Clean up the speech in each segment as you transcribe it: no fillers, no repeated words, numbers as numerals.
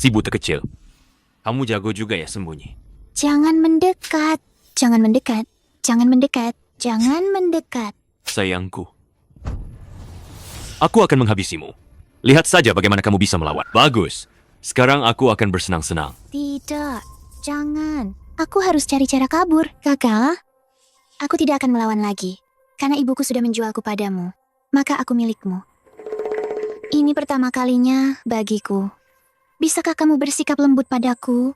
Si buta kecil. Kamu jago juga ya sembunyi. Jangan mendekat. Jangan mendekat. Jangan mendekat. Jangan mendekat. Sayangku. Aku akan menghabisimu. Lihat saja bagaimana kamu bisa melawan. Bagus. Sekarang aku akan bersenang-senang. Tidak. Jangan. Aku harus cari cara kabur. Kakak, aku tidak akan melawan lagi. Karena ibuku sudah menjualku padamu. Maka aku milikmu. Ini pertama kalinya bagiku. Bisakah kamu bersikap lembut padaku?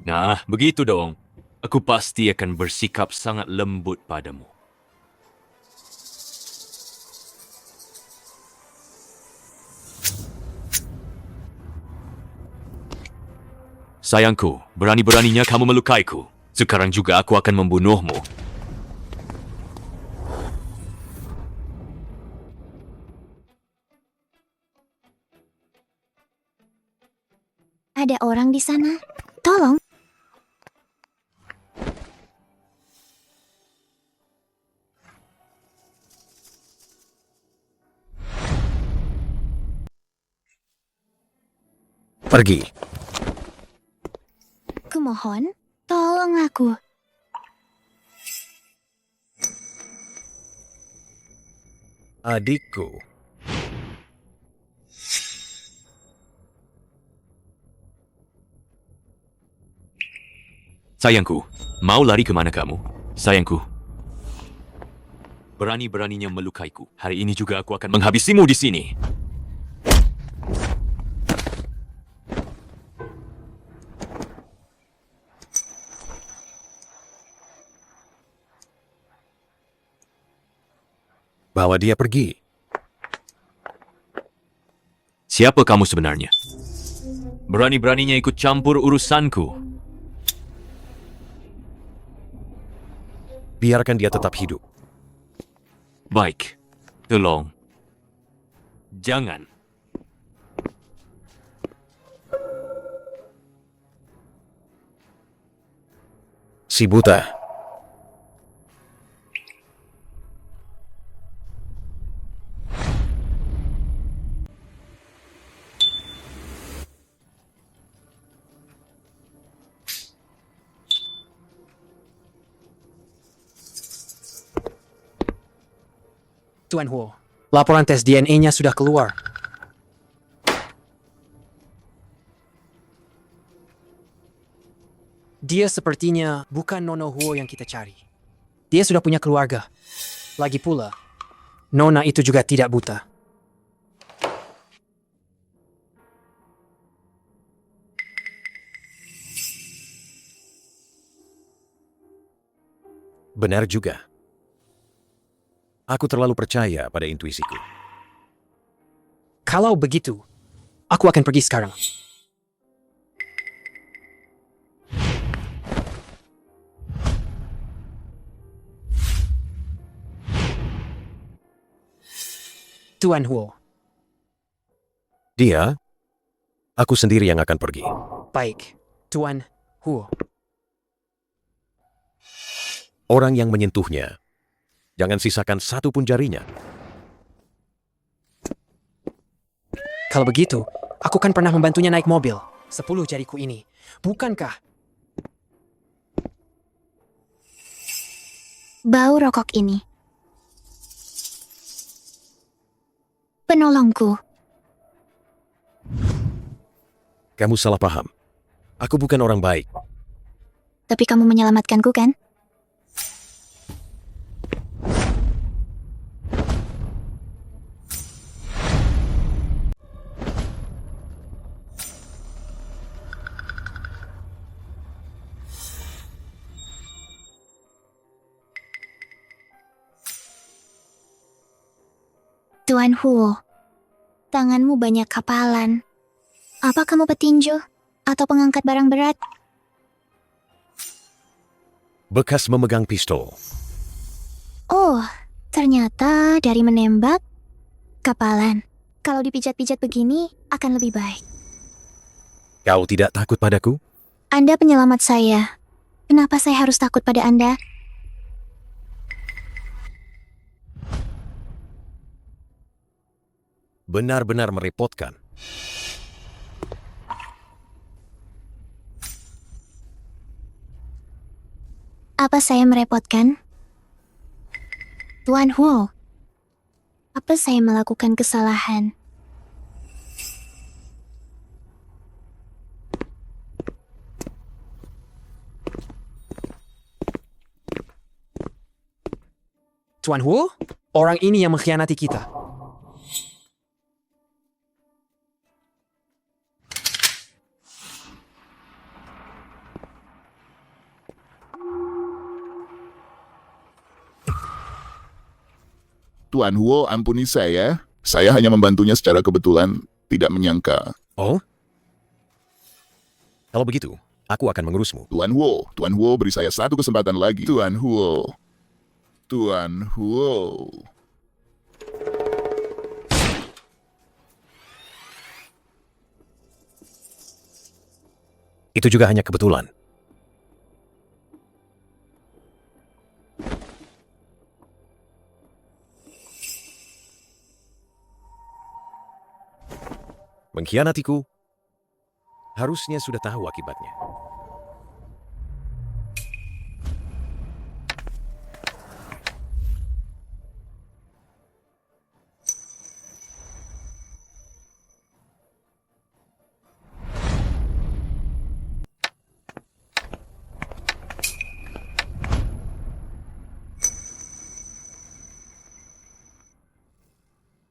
Nah, begitu dong. Aku pasti akan bersikap sangat lembut padamu. Sayangku, berani-beraninya kamu melukaiku. Sekarang juga aku akan membunuhmu. Ada orang di sana? Tolong. Pergi. Kumohon, tolong aku. Adikku. Sayangku, mau lari kemana kamu? Sayangku. Berani-beraninya melukaiku. Hari ini juga aku akan menghabisimu di sini. Bawa dia pergi. Siapa kamu sebenarnya? Berani-beraninya ikut campur urusanku. Biarkan dia tetap hidup. Baik, tolong. Jangan. Si buta. Tuan Huo, laporan tes DNA-nya sudah keluar. Dia sepertinya bukan Nona Huo yang kita cari. Dia sudah punya keluarga. Lagi pula, Nona itu juga tidak buta. Benar juga. Aku terlalu percaya pada intuisiku. Kalau begitu, aku akan pergi sekarang. Tuan Huo, Dia, aku sendiri yang akan pergi. baik. Tuan Huo. Orang yang menyentuhnya, jangan sisakan satu pun jarinya. Kalau begitu, aku kan pernah membantunya naik mobil. 10 jariku ini. Bukankah? Bau rokok ini. Penolongku. Kamu salah paham. Aku bukan orang baik. Tapi kamu menyelamatkanku kan? Tuan Huo, tanganmu banyak kapalan. Apa kamu petinju? Atau pengangkat barang berat? Bekas memegang pistol. Oh, ternyata dari menembak, kapalan. Kalau dipijat-pijat begini, akan lebih baik. Kau tidak takut padaku? Anda penyelamat saya. Kenapa saya harus takut pada Anda? Benar-benar merepotkan. Apa saya merepotkan? Tuan Huo, apa saya melakukan kesalahan? Tuan Huo, orang ini yang mengkhianati kita. Tuan Huo, ampuni saya. Saya hanya membantunya secara kebetulan, tidak menyangka. Oh? Kalau begitu, aku akan mengurusmu. Tuan Huo beri saya satu kesempatan lagi. Tuan Huo. Itu juga hanya kebetulan. Mengkhianatiku, harusnya sudah tahu akibatnya.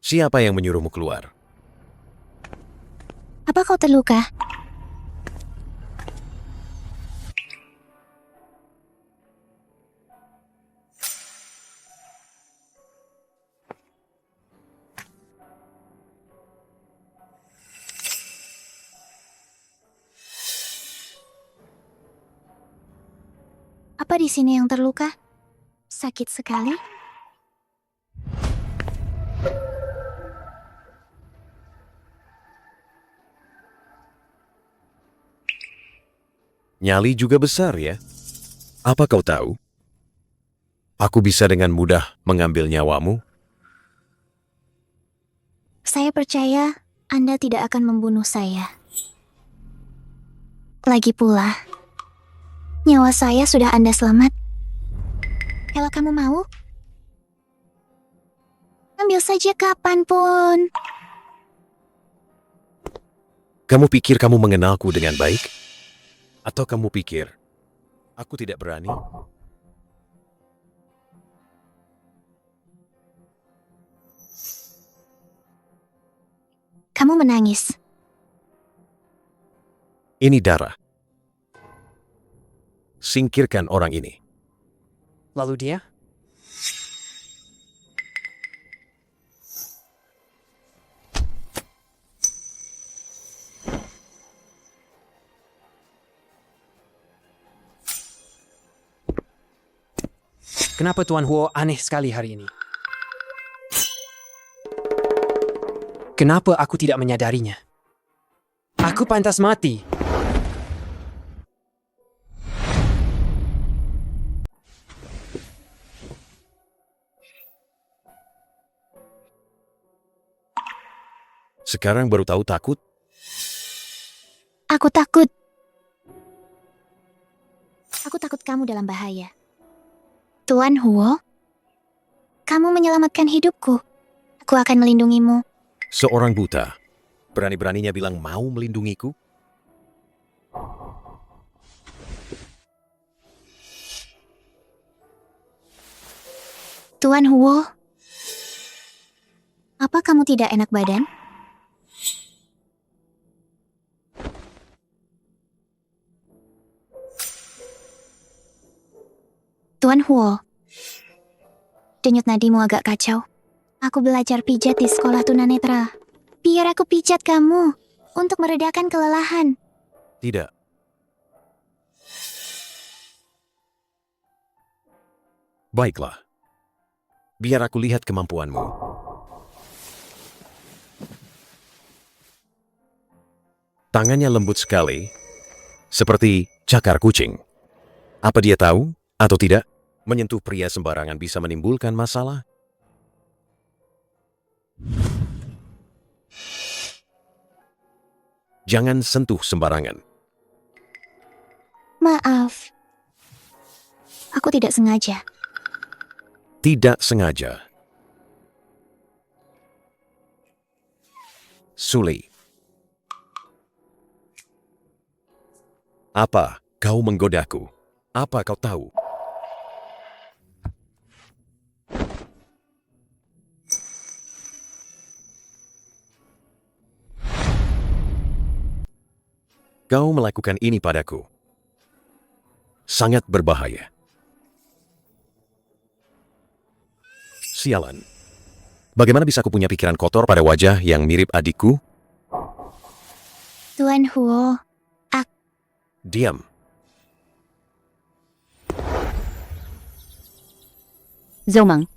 Siapa yang menyuruhmu keluar? Apa kau terluka? Apa di sini yang terluka? Sakit sekali? Nyali juga besar ya. Apa kau tahu? Aku bisa dengan mudah mengambil nyawamu. Saya percaya Anda tidak akan membunuh saya. Lagi pula, nyawa saya sudah Anda selamat. Kalau kamu mau, ambil saja kapanpun. Kamu pikir kamu mengenalku dengan baik? Atau kamu pikir aku tidak berani? Kamu menangis. Ini darah. Singkirkan orang ini. Lalu dia? Kenapa Tuan Huo aneh sekali hari ini? Kenapa aku tidak menyadarinya? Aku pantas mati. Sekarang baru tahu takut? Aku takut. Aku takut kamu dalam bahaya. Tuan Huo, kamu menyelamatkan hidupku. Aku akan melindungimu. Seorang buta, berani-beraninya bilang mau melindungiku? Tuan Huo, apa kamu tidak enak badan? Tuan Huo, denyut nadimu agak kacau. Aku belajar pijat di sekolah tunanetra. Biar aku pijat kamu untuk meredakan kelelahan. Tidak. Baiklah. Biar aku lihat kemampuanmu. Tangannya lembut sekali, seperti cakar kucing. Apa dia tahu atau tidak? Menyentuh pria sembarangan bisa menimbulkan masalah. Jangan sentuh sembarangan. Maaf. Aku tidak sengaja. Tidak sengaja. Suli. Apa kau menggodaku? Apa kau tahu? Kau melakukan ini padaku. Sangat berbahaya. Sialan. Bagaimana bisa aku punya pikiran kotor pada wajah yang mirip adikku? Tuan Huo, Diam. Zomang,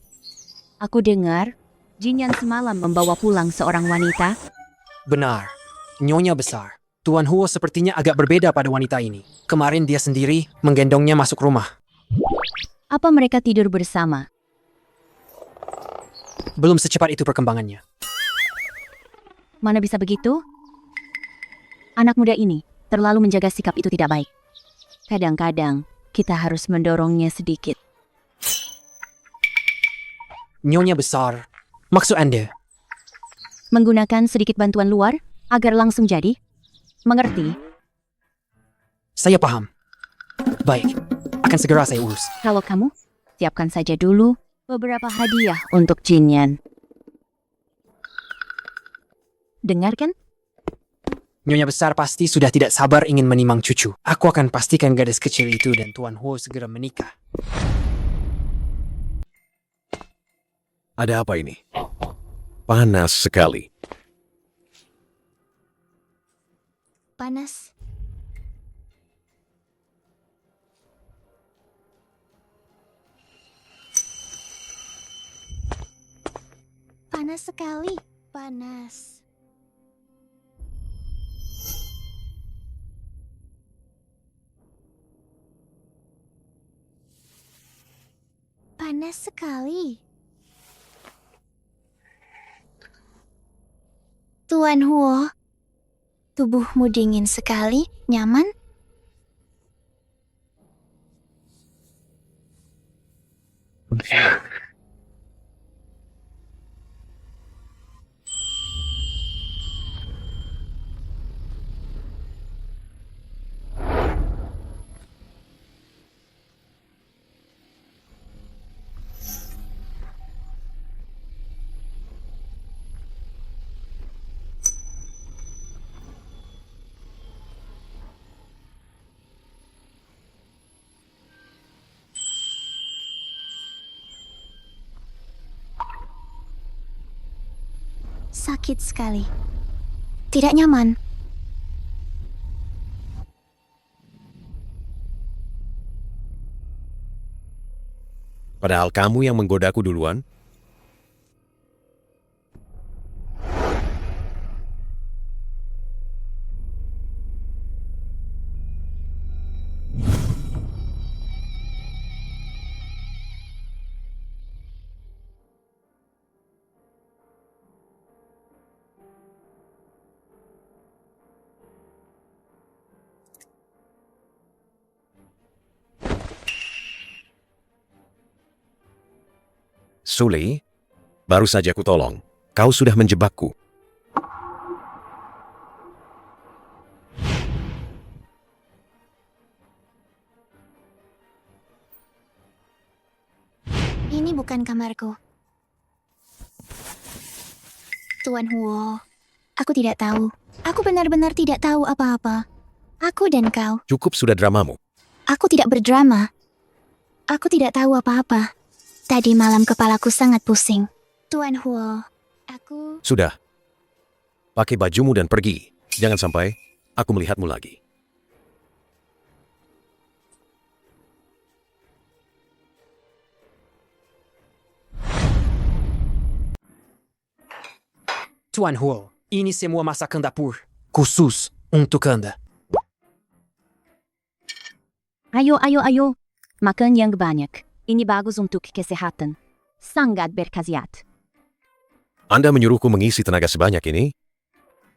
aku dengar Jin yang semalam membawa pulang seorang wanita. Benar. Nyonya besar. Tuan Huo sepertinya agak berbeda pada wanita ini. Kemarin dia sendiri menggendongnya masuk rumah. Apa mereka tidur bersama? Belum secepat itu perkembangannya. Mana bisa begitu? Anak muda ini terlalu menjaga sikap itu tidak baik. Kadang-kadang kita harus mendorongnya sedikit. Nyonya besar. Maksud Anda? Menggunakan sedikit bantuan luar agar langsung jadi? Mengerti? Saya paham. Baik. Akan segera saya urus. Kalau kamu, siapkan saja dulu beberapa hadiah untuk Jinyan. Dengarkan? Nyonya besar pasti sudah tidak sabar ingin menimang cucu. Aku akan pastikan gadis kecil itu dan Tuan Huo segera menikah. Ada apa ini? Panas sekali. panas. Panas sekali, panas. Panas sekali. Tuan Huo, tubuhmu dingin sekali, nyaman? Sakit sekali. Tidak nyaman. Padahal kamu yang menggodaku duluan. Suli, baru saja ku tolong. Kau sudah menjebakku. Ini bukan kamarku. Tuan Huo, aku tidak tahu. Aku benar-benar tidak tahu apa-apa. Aku dan kau. Cukup sudah dramamu. Aku tidak berdrama. Aku tidak tahu apa-apa. Tadi malam kepalaku sangat pusing. Tuan Huo, aku... Sudah. Pakai bajumu dan pergi. Jangan sampai aku melihatmu lagi. Tuan Huo, ini semua masakan dapur. Khusus untuk Anda. Ayo, ayo, ayo. Makan yang banyak. Ini bagus untuk kesehatan. Sangat berkhasiat. Anda menyuruhku mengisi tenaga sebanyak ini?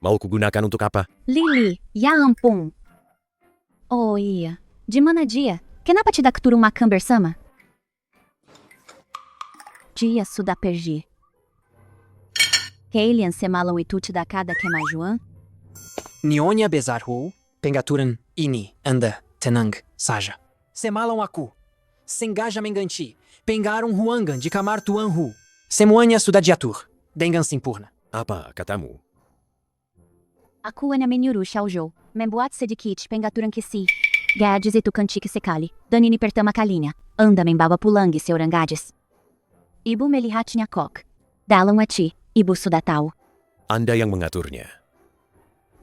Mau kugunakan untuk apa? Lily, ya ampun. Oh iya, gimana dia? kenapa tidak turun makan bersama? Dia sudah pergi. Kalian semalam itu tidak ada kemajuan? Nyonya Besarhu, pengaturan ini Anda tenang saja. Semalam aku sengaja mengganti pengaruh huangan di kamar Tuan Hu. Semuanya sudah diatur dengan sempurna. Apa katamu? Aku hanya menyuruh Xiaozhou membuat sedikit pengaturan que si gadis itu cantik sekali. Dan ini pertama kalinya Anda membawa pulang seorang gadis. Ibu melihatnya kok. Dalam hati, ibu sudah tahu. Anda yang mengaturnya.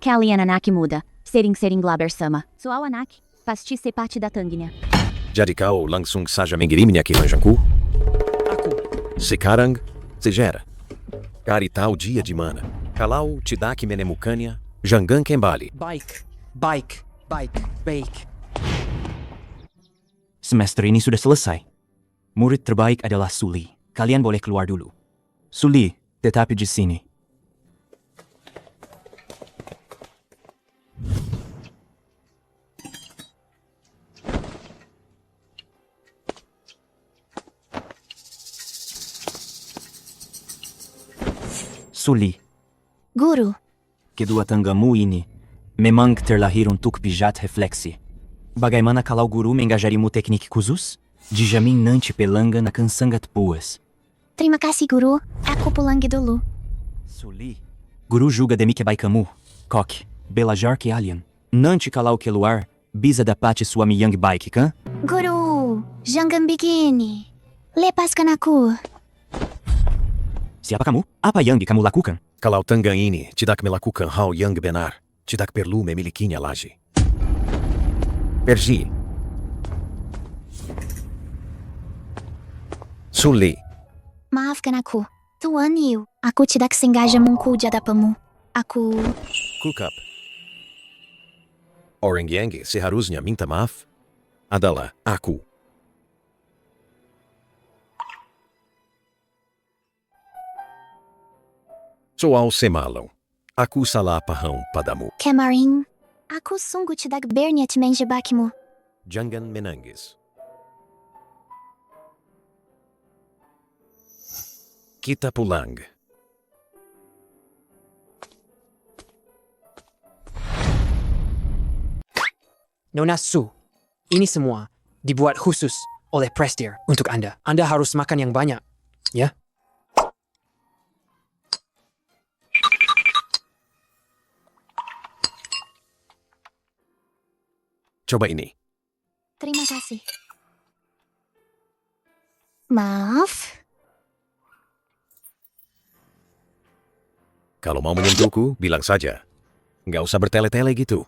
Kalian anak muda, sering-seringlah bersama. Soal anak, pasti seperti datangnya. Jadi kau langsung saja mengirimnya ke ranjangku? Aku, Sekarang, sejarah. Cari tahu dia di mana. Kalau tidak menemukannya, jangan kembali. baik. Semester ini sudah selesai. Murid terbaik adalah Suli. Kalian boleh keluar dulu. Suli, tetapi di sini. Suli, Guru, kedua tanggamu ini memang terlahir untuk pijat refleksi. Bagaimana kalau guru mengajarimu teknik khusus? Dijamin nanti pelanggan akan sangat puas. terima kasih guru. Aku pulang dulu. Suli, guru juga demi kebaikanmu. Kok, belajar ke alien. Nanti kalau keluar, bisa dapat suami yang baik, kan? Guru, jangan begini. Lepaskan aku. Siapa kamu? Apa yang kamu lakukan? Kalau tenggang ini tidak melakukan hal yang benar, tidak perlu memilikinya lagi. Pergi. Suli, Maafkan aku. Tuan Yu, aku tidak sengaja mengkuja dapamu. Aku... kukap. Orang yang seharusnya minta maaf adalah aku. Soal semalam, aku salah paham padamu. Kemarin, aku sungguh tidak berniat menjebakmu. Jangan menangis. Kita pulang. Nona Su, ini semua dibuat khusus oleh Prestir untuk Anda. Anda harus makan yang banyak, ya? Coba ini. Terima kasih. Maaf. Kalau mau menyentuhku, bilang saja. Nggak usah bertele-tele gitu.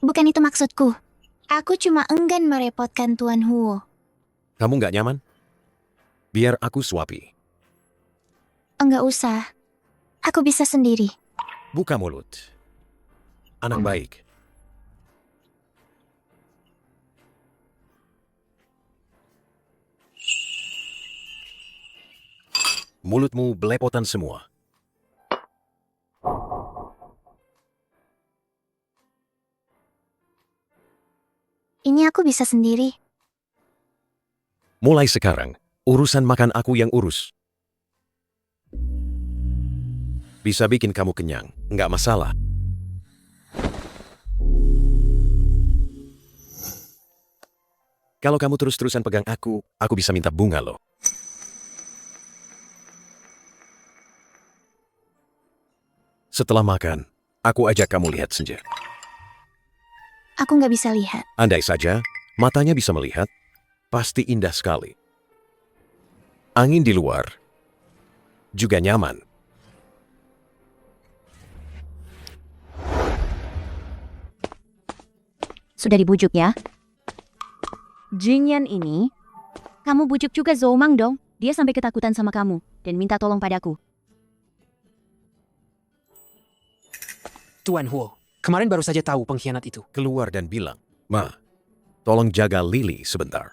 Bukan itu maksudku. Aku cuma enggan merepotkan Tuan Huo. Kamu nggak nyaman? Biar aku suapi. Enggak usah. Aku bisa sendiri. Buka mulut. Anak baik. Mulutmu belepotan semua. Ini aku bisa sendiri. Mulai sekarang, urusan makan aku yang urus. Bisa bikin kamu kenyang, nggak masalah. Kalau kamu terus-terusan pegang aku bisa minta bunga loh. Setelah makan, aku ajak kamu lihat senja. Aku nggak bisa lihat. Andai saja, matanya bisa melihat, pasti indah sekali. Angin di luar juga nyaman. Sudah dibujuk ya? Jinyan ini, kamu bujuk juga Zoumang dong. Dia sampai ketakutan sama kamu dan minta tolong padaku. Tuan Huo, kemarin baru saja tahu pengkhianat itu. Keluar dan bilang, Ma, tolong jaga Lily sebentar.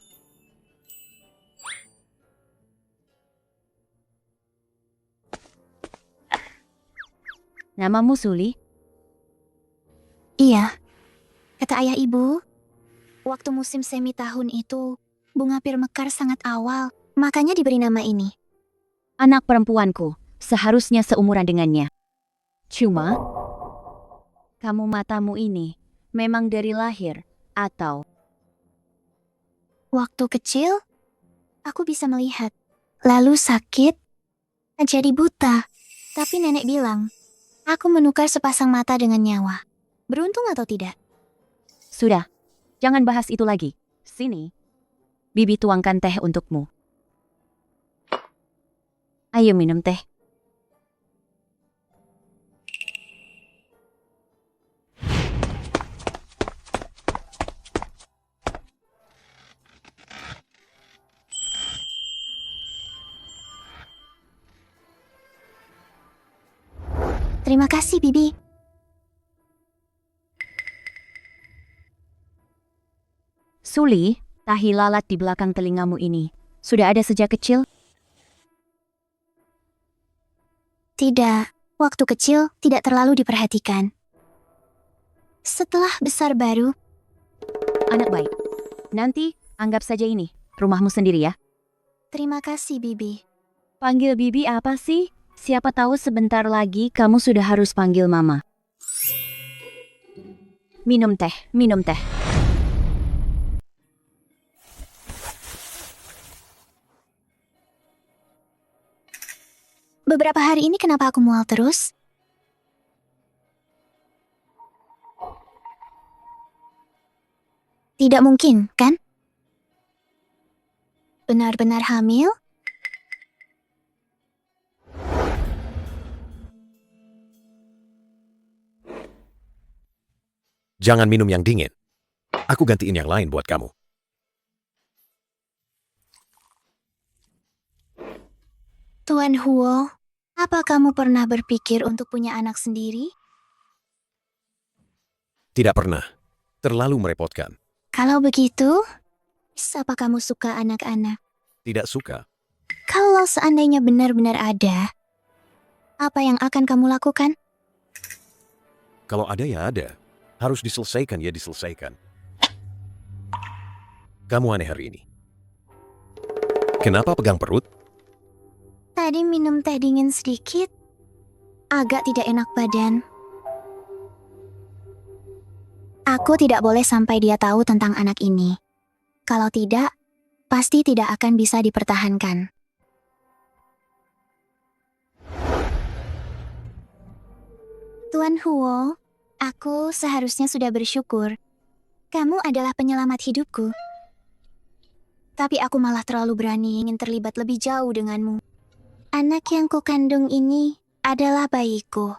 Namamu Suli? Iya. Kata ayah ibu, Waktu musim semi tahun itu, bunga pir mekar sangat awal, makanya diberi nama ini. Anak perempuanku, seharusnya seumuran dengannya. Cuma, kamu matamu ini memang dari lahir, atau Waktu kecil, aku bisa melihat. Lalu sakit, jadi buta. Tapi nenek bilang, aku menukar sepasang mata dengan nyawa. Beruntung atau tidak? sudah, jangan bahas itu lagi. Sini, Bibi tuangkan teh untukmu. Ayo minum teh. Terima kasih, Bibi. Suli, tahi lalat di belakang telingamu ini sudah ada sejak kecil? Tidak, waktu kecil tidak terlalu diperhatikan. Setelah besar baru, Anak baik. Nanti, anggap saja ini rumahmu sendiri ya. terima kasih, Bibi. Panggil Bibi apa sih? Siapa tahu sebentar lagi kamu sudah harus panggil Mama. Minum teh, minum teh. Beberapa hari ini kenapa aku mual terus? Tidak mungkin, kan? Benar-benar hamil? Jangan minum yang dingin. Aku gantiin yang lain buat kamu. Tuan Huo, apa kamu pernah berpikir untuk punya anak sendiri? Tidak pernah. Terlalu merepotkan. Kalau begitu, apa kamu suka anak-anak? Tidak suka. Kalau seandainya benar-benar ada, apa yang akan kamu lakukan? Kalau ada ya ada. Harus diselesaikan ya diselesaikan. Kamu aneh hari ini. Kenapa pegang perut? Tadi minum teh dingin sedikit, agak tidak enak badan. Aku tidak boleh sampai dia tahu tentang anak ini. Kalau tidak, pasti tidak akan bisa dipertahankan. Tuan Huo, aku seharusnya sudah bersyukur. Kamu adalah penyelamat hidupku. Tapi aku malah terlalu berani ingin terlibat lebih jauh denganmu. Anak yang kukandung ini adalah bayiku.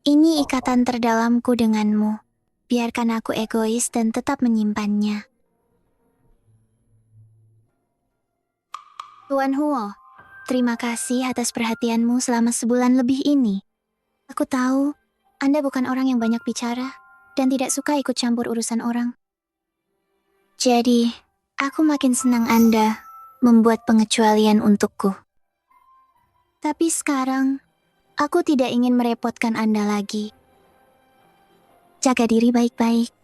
Ini ikatan terdalamku denganmu. Biarkan aku egois dan tetap menyimpannya. Tuan Huo, terima kasih atas perhatianmu selama sebulan lebih ini. Aku tahu, Anda bukan orang yang banyak bicara dan tidak suka ikut campur urusan orang. Jadi, aku makin senang Anda membuat pengecualian untukku. Tapi sekarang, aku tidak ingin merepotkan Anda lagi. Jaga diri baik-baik.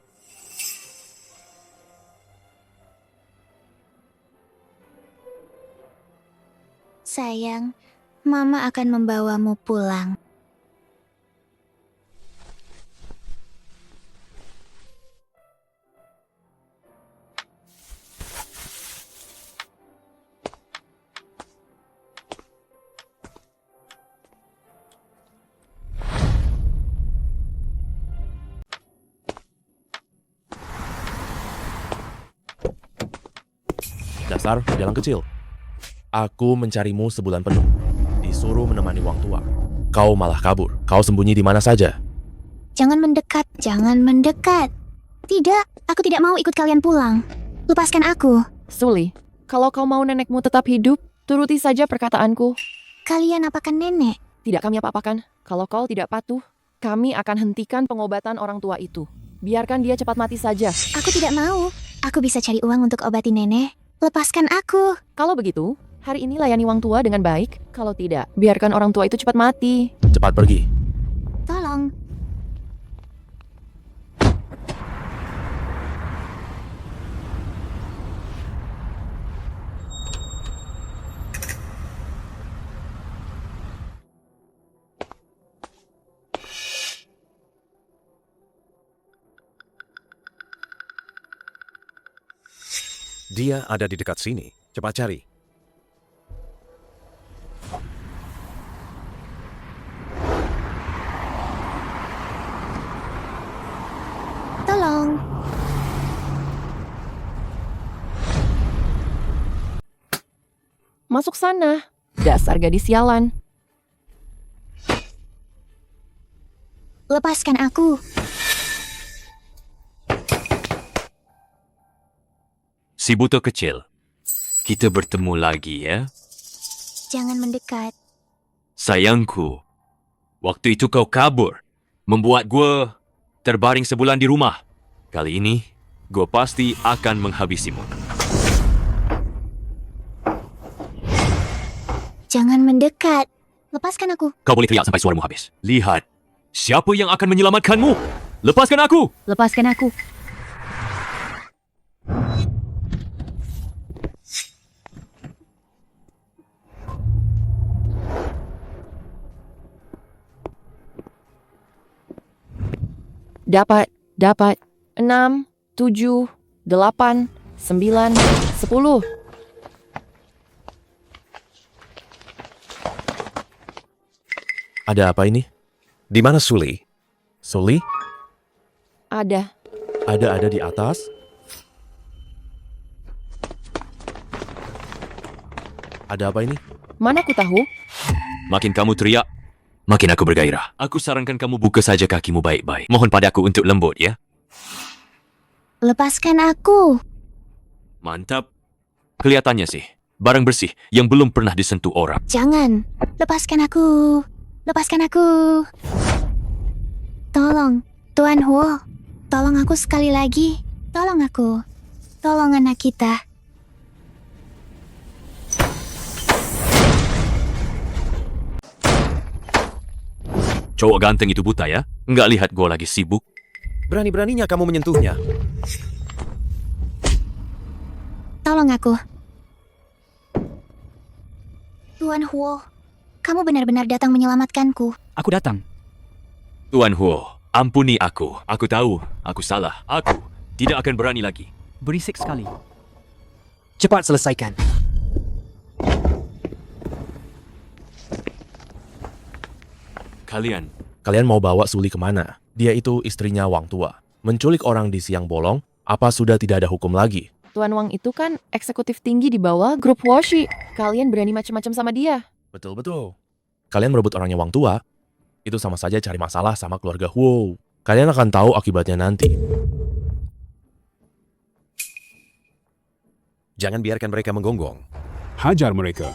Sayang, Mama akan membawamu pulang. Dasar jalan kecil. Aku mencarimu sebulan penuh. Disuruh menemani wang tua. Kau malah kabur. Kau sembunyi di mana saja. Jangan mendekat, jangan mendekat. Tidak, aku tidak mau ikut kalian pulang. Lepaskan aku. Suli, kalau kau mau nenekmu tetap hidup, turuti saja perkataanku. Kalian apakan nenek? Tidak kami apa-apakan. Kalau kau tidak patuh, kami akan hentikan pengobatan orang tua itu. Biarkan dia cepat mati saja. Aku tidak mau. Aku bisa cari uang untuk obati nenek. Lepaskan aku. Kalau begitu, hari ini layani wang tua dengan baik. Kalau tidak, biarkan orang tua itu cepat mati. Cepat pergi. Tolong. Dia ada di dekat sini. Cepat cari. Tolong. Masuk sana. Dasar gadis sialan. Lepaskan aku. Si buto kecil. Kita bertemu lagi ya. Jangan mendekat. Sayangku, waktu itu kau kabur. Membuat gue terbaring sebulan di rumah. Kali ini, gue pasti akan menghabisimu. Jangan mendekat. Lepaskan aku. Kau boleh teriak sampai suaramu habis. Lihat, siapa yang akan menyelamatkanmu? Lepaskan aku! Lepaskan aku. Dapat. 6, 7, 8, 9, 10. Ada apa ini? Di mana Suli? Suli? Ada. Ada di atas? Ada apa ini? Mana ku tahu? Makin kamu teriak, makin aku bergairah. Aku sarankan kamu buka saja kakimu baik-baik. Mohon padaku untuk lembut ya. Lepaskan aku. Mantap. Kelihatannya sih, barang bersih yang belum pernah disentuh orang. Jangan. Lepaskan aku. Lepaskan aku. Tolong, Tuan Huo. Tolong aku sekali lagi. Tolong aku. Tolong anak kita. Cowok ganteng itu buta ya? Nggak lihat gue lagi sibuk? Berani-beraninya kamu menyentuhnya. Tolong aku. Tuan Huo, kamu benar-benar datang menyelamatkanku. Aku datang. Tuan Huo, ampuni aku. Aku tahu, aku salah. Aku tidak akan berani lagi. Berisik sekali. Cepat selesaikan. Kalian mau bawa Suli kemana? Dia itu istrinya Wang Tua. Menculik orang di siang bolong, apa sudah tidak ada hukum lagi? Tuan Wang itu kan eksekutif tinggi di bawah grup Woshi. Kalian berani macam-macam sama dia. Betul-betul. Kalian merebut orangnya Wang Tua, itu sama saja cari masalah sama keluarga Huo. Kalian akan tahu akibatnya nanti. Jangan biarkan mereka menggonggong. Hajar mereka.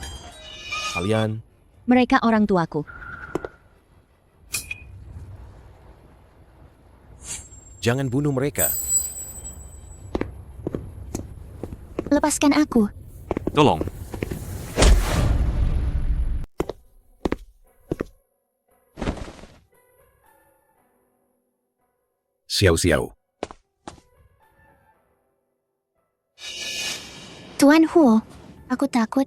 Kalian, Mereka orang tuaku. Jangan bunuh mereka. Lepaskan aku. Tolong. Xiao-xiao. Tuan Huo, aku takut.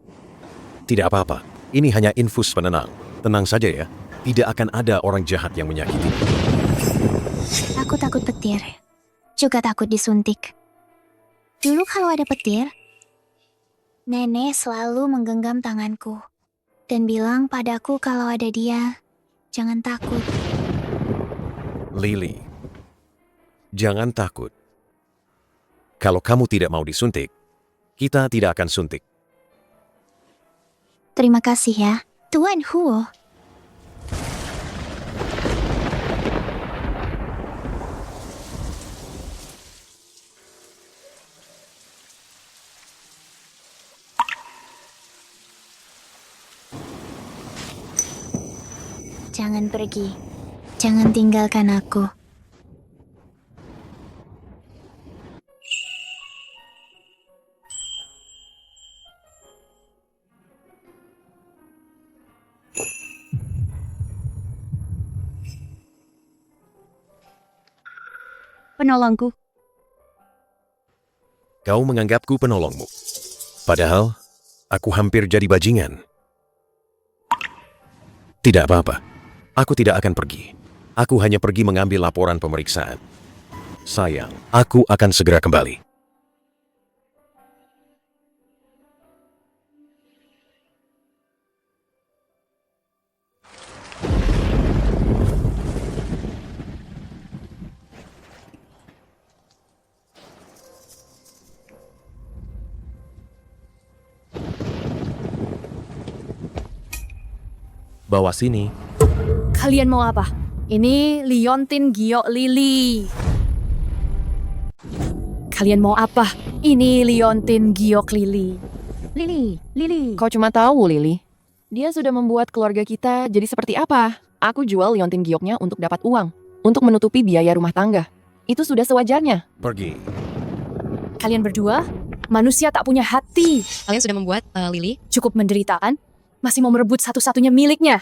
Tidak apa-apa. Ini hanya infus penenang. Tenang saja ya. Tidak akan ada orang jahat yang menyakiti. Aku takut petir. Juga takut disuntik. Dulu kalau ada petir, nenek selalu menggenggam tanganku dan bilang padaku kalau ada dia, jangan takut. Lily, jangan takut. Kalau kamu tidak mau disuntik, kita tidak akan suntik. Terima kasih ya, Tuan Huo. Jangan pergi. Jangan tinggalkan aku. Penolongku. Kau menganggapku penolongmu. Padahal, aku hampir jadi bajingan. Tidak apa-apa. Aku tidak akan pergi. Aku hanya pergi mengambil laporan pemeriksaan. Sayang, aku akan segera kembali. Bawa sini. Kalian mau apa? Ini liontin giok lili. Kalian mau apa? Ini liontin giok lili. Lily. Kau cuma tahu, Lily. Dia sudah membuat keluarga kita jadi seperti apa. Aku jual liontin gioknya untuk dapat uang. Untuk menutupi biaya rumah tangga. Itu sudah sewajarnya. Pergi. Kalian berdua, manusia tak punya hati. Kalian sudah membuat Lily. Cukup menderita kan? Masih mau merebut satu-satunya miliknya.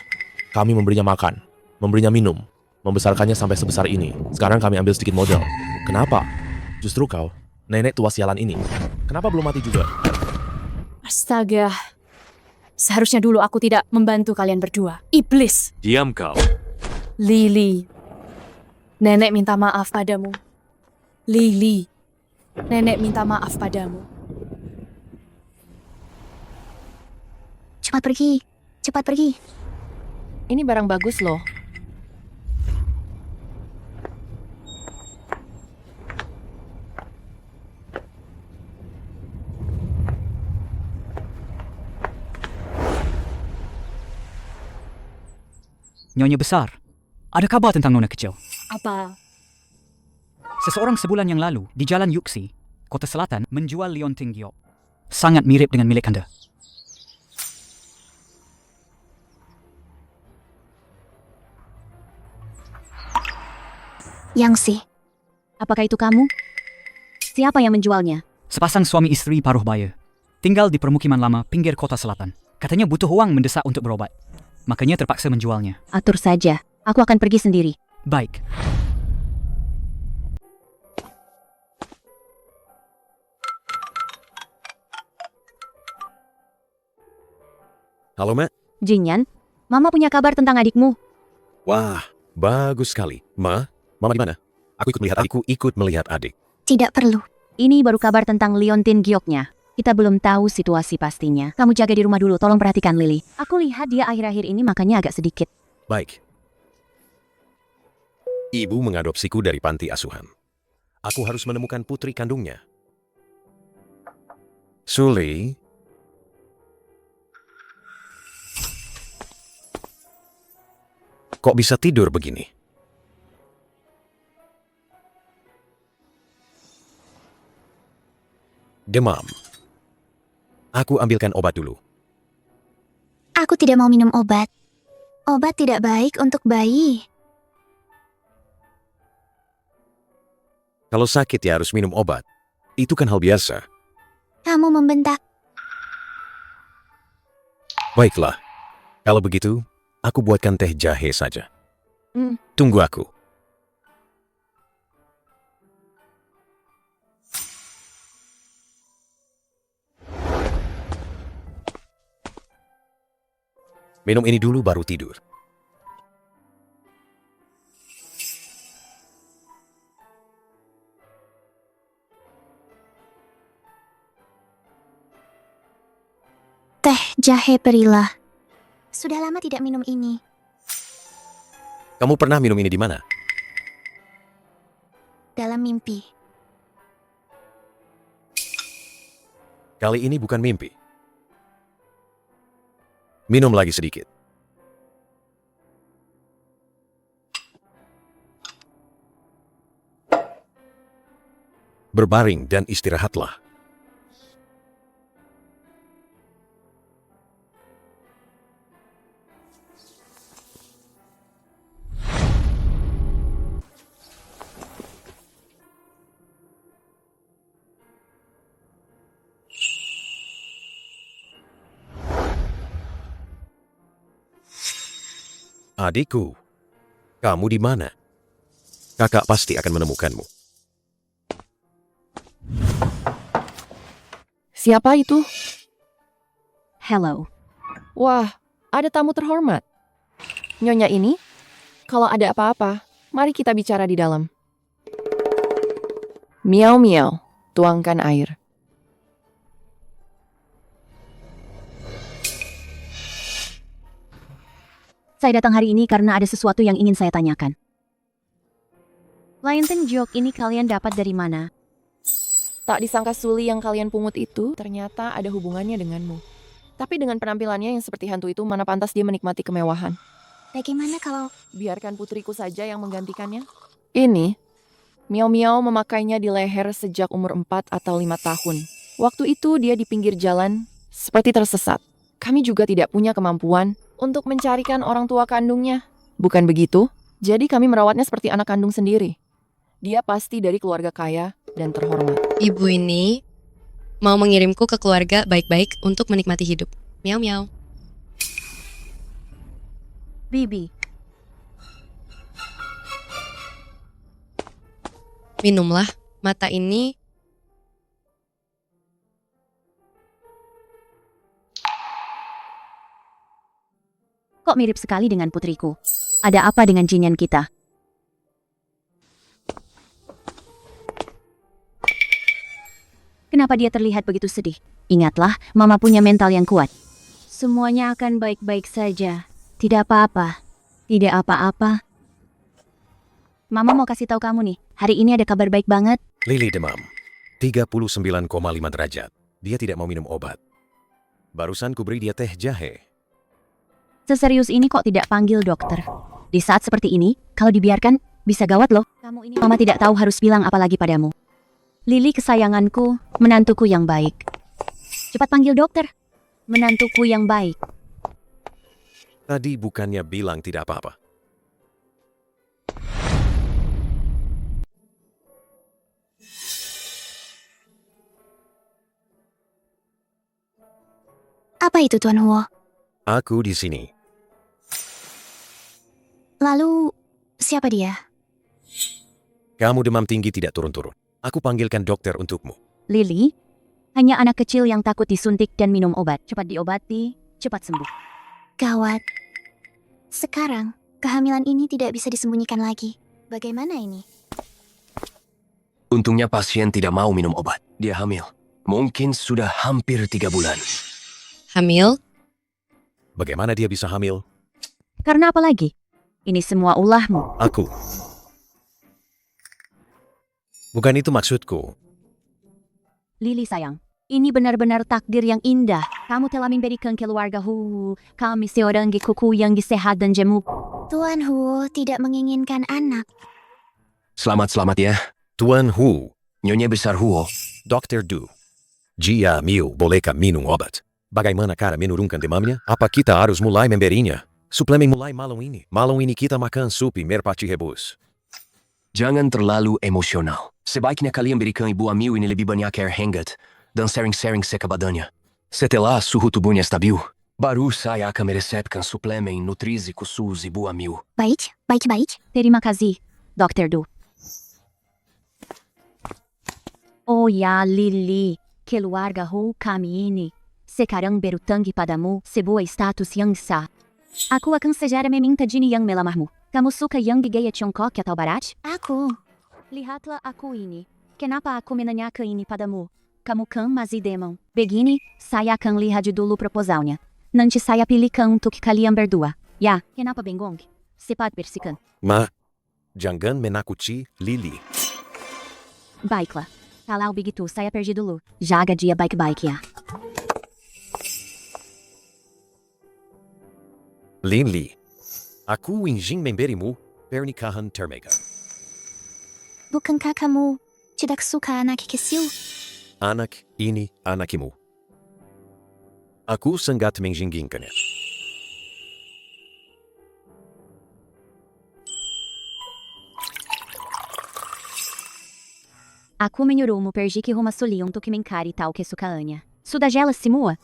Kami memberinya makan, memberinya minum, membesarkannya sampai sebesar ini. Sekarang kami ambil sedikit modal. Kenapa? Justru kau, nenek tua sialan ini. Kenapa belum mati juga? Astaga. Seharusnya dulu aku tidak membantu kalian berdua. Iblis. Diam kau. Lily. Nenek minta maaf padamu. Lily. Nenek minta maaf padamu. Cepat pergi. Cepat pergi. Ini barang bagus loh. Nyonya besar, ada kabar tentang Nona kecil. Apa? Seseorang sebulan yang lalu di Jalan Yuksi, Kota Selatan, menjual liontin giok. Sangat mirip dengan milik Anda. Yangsi. Apakah itu kamu? Siapa yang menjualnya? Sepasang suami istri paruh baya. Tinggal di permukiman lama pinggir Kota Selatan. Katanya butuh uang mendesak untuk berobat. Makanya terpaksa menjualnya. Atur saja. Aku akan pergi sendiri. Baik. Halo, Mak. Jinyan, Mama punya kabar tentang adikmu. Wah, bagus sekali. Mama di mana? Aku ikut melihat adik. Tidak perlu. Ini baru kabar tentang liontin gioknya. Kita belum tahu situasi pastinya. Kamu jaga di rumah dulu, tolong perhatikan Lily. Aku lihat dia akhir-akhir ini makannya agak sedikit. Baik. Ibu mengadopsiku dari panti asuhan. Aku harus menemukan putri kandungnya. Suli. Kok bisa tidur begini? Demam. Aku ambilkan obat dulu. Aku tidak mau minum obat. Obat tidak baik untuk bayi. Kalau sakit ya harus minum obat. Itu kan hal biasa. Kamu membentak. Baiklah. Kalau begitu, aku buatkan teh jahe saja. Tunggu aku. Minum ini dulu baru tidur. Teh jahe perila. Sudah lama tidak minum ini. Kamu pernah minum ini di mana? Dalam mimpi. Kali ini bukan mimpi. Minum lagi sedikit. Berbaring dan istirahatlah. Adikku, kamu di mana? Kakak pasti akan menemukanmu. Siapa itu? Hello. Wah, ada tamu terhormat. Nyonya ini, kalau ada apa-apa, mari kita bicara di dalam. Miau-miau, tuangkan air. Saya datang hari ini karena ada sesuatu yang ingin saya tanyakan. Liontin giok ini kalian dapat dari mana? Tak disangka Suli yang kalian pungut itu ternyata ada hubungannya denganmu. Tapi dengan penampilannya yang seperti hantu itu, mana pantas dia menikmati kemewahan. Bagaimana kalau... Biarkan putriku saja yang menggantikannya. Ini, Miao Miao memakainya di leher sejak umur 4 atau 5 tahun. Waktu itu dia di pinggir jalan, seperti tersesat. Kami juga tidak punya kemampuan untuk mencarikan orang tua kandungnya. Bukan begitu? Jadi kami merawatnya seperti anak kandung sendiri. Dia pasti dari keluarga kaya dan terhormat. Ibu ini mau mengirimku ke keluarga baik-baik untuk menikmati hidup. Miau miau. Bibi, Minumlah, mata ini kok mirip sekali dengan putriku? Ada apa dengan Jinyan kita? Kenapa dia terlihat begitu sedih? Ingatlah, Mama punya mental yang kuat. Semuanya akan baik-baik saja. Tidak apa-apa. Tidak apa-apa. Mama mau kasih tahu kamu nih, hari ini ada kabar baik banget. Lily demam. 39,5 derajat. Dia tidak mau minum obat. Barusan kuberi dia teh jahe. Seserius ini kok tidak panggil dokter? Di saat seperti ini, kalau dibiarkan, bisa gawat loh. Mama tidak tahu harus bilang apa lagi padamu. Lily kesayanganku, menantuku yang baik. Cepat panggil dokter. Menantuku yang baik. Tadi bukannya bilang tidak apa-apa. Apa itu, Tuan Huo? Aku di sini. Lalu, siapa dia? Kamu demam tinggi tidak turun-turun. Aku panggilkan dokter untukmu. Lily, hanya anak kecil yang takut disuntik dan minum obat. Cepat diobati, cepat sembuh. Gawat. Sekarang, kehamilan ini tidak bisa disembunyikan lagi. Bagaimana ini? Untungnya pasien tidak mau minum obat. Dia hamil. Mungkin sudah hampir 3 bulan. hamil. Bagaimana dia bisa hamil? Karena apa lagi? Ini semua ulahmu. Aku. Bukan itu maksudku. Lily sayang, ini benar-benar takdir yang indah. Kamu telah memberikan keluarga kami seorang kuku yang sehat dan gemuk. Tuan Huo tidak menginginkan anak. Selamat ya. Tuan Hu. Nyonya besar Huo. Dr. Du. Jia Miu bolehkah minum obat? Bagaimana cara menurunkan demamnya? Apa kita harus mulai memberinya? Suplemen mulai malam ini. Malam ini kita makan sup merpaci rebus. Jangan terlalu emosional. Sebaiknya kalian berikan ibu Miu ini lebih banyak air hangat dan sering-sering seka badannya. Setelah suhu tubuhnya stabil, baru saya akan meresepkan suplemen nutrisi khusus ibu Miu. Baik. Terima kasih, Dr. Du. Oh ya, Lily, keluarga kami ini. Sekarang berutang padamu sebuah status yang sah. Aku akan segera meminta Jinny yang melamahmu. Kamu suka yang gaya Tiongkok atau Barat? Aku. Lihatlah aku ini. Kenapa aku menanyakan ini padamu? Kamu kan masih demam. Begini, saya akan lihat dulu proposalnya. Nanti saya pilihkan untuk kalian berdua. Ya, kenapa bingung? Cepat bersihkan. Ma, jangan menakuti Lily. Baiklah. Kalau begitu, saya pergi dulu. Jaga dia baik-baik ya. Lily, aku ingin memberimu pernikahan termega. Bukankah kamu tidak suka anak kecil? Anak ini anakmu. Aku sangat menginginkannya. Aku menyuruhmu pergi ke rumah Suli untuk mengkari tahu kesukaannya. Sudah jelas semua?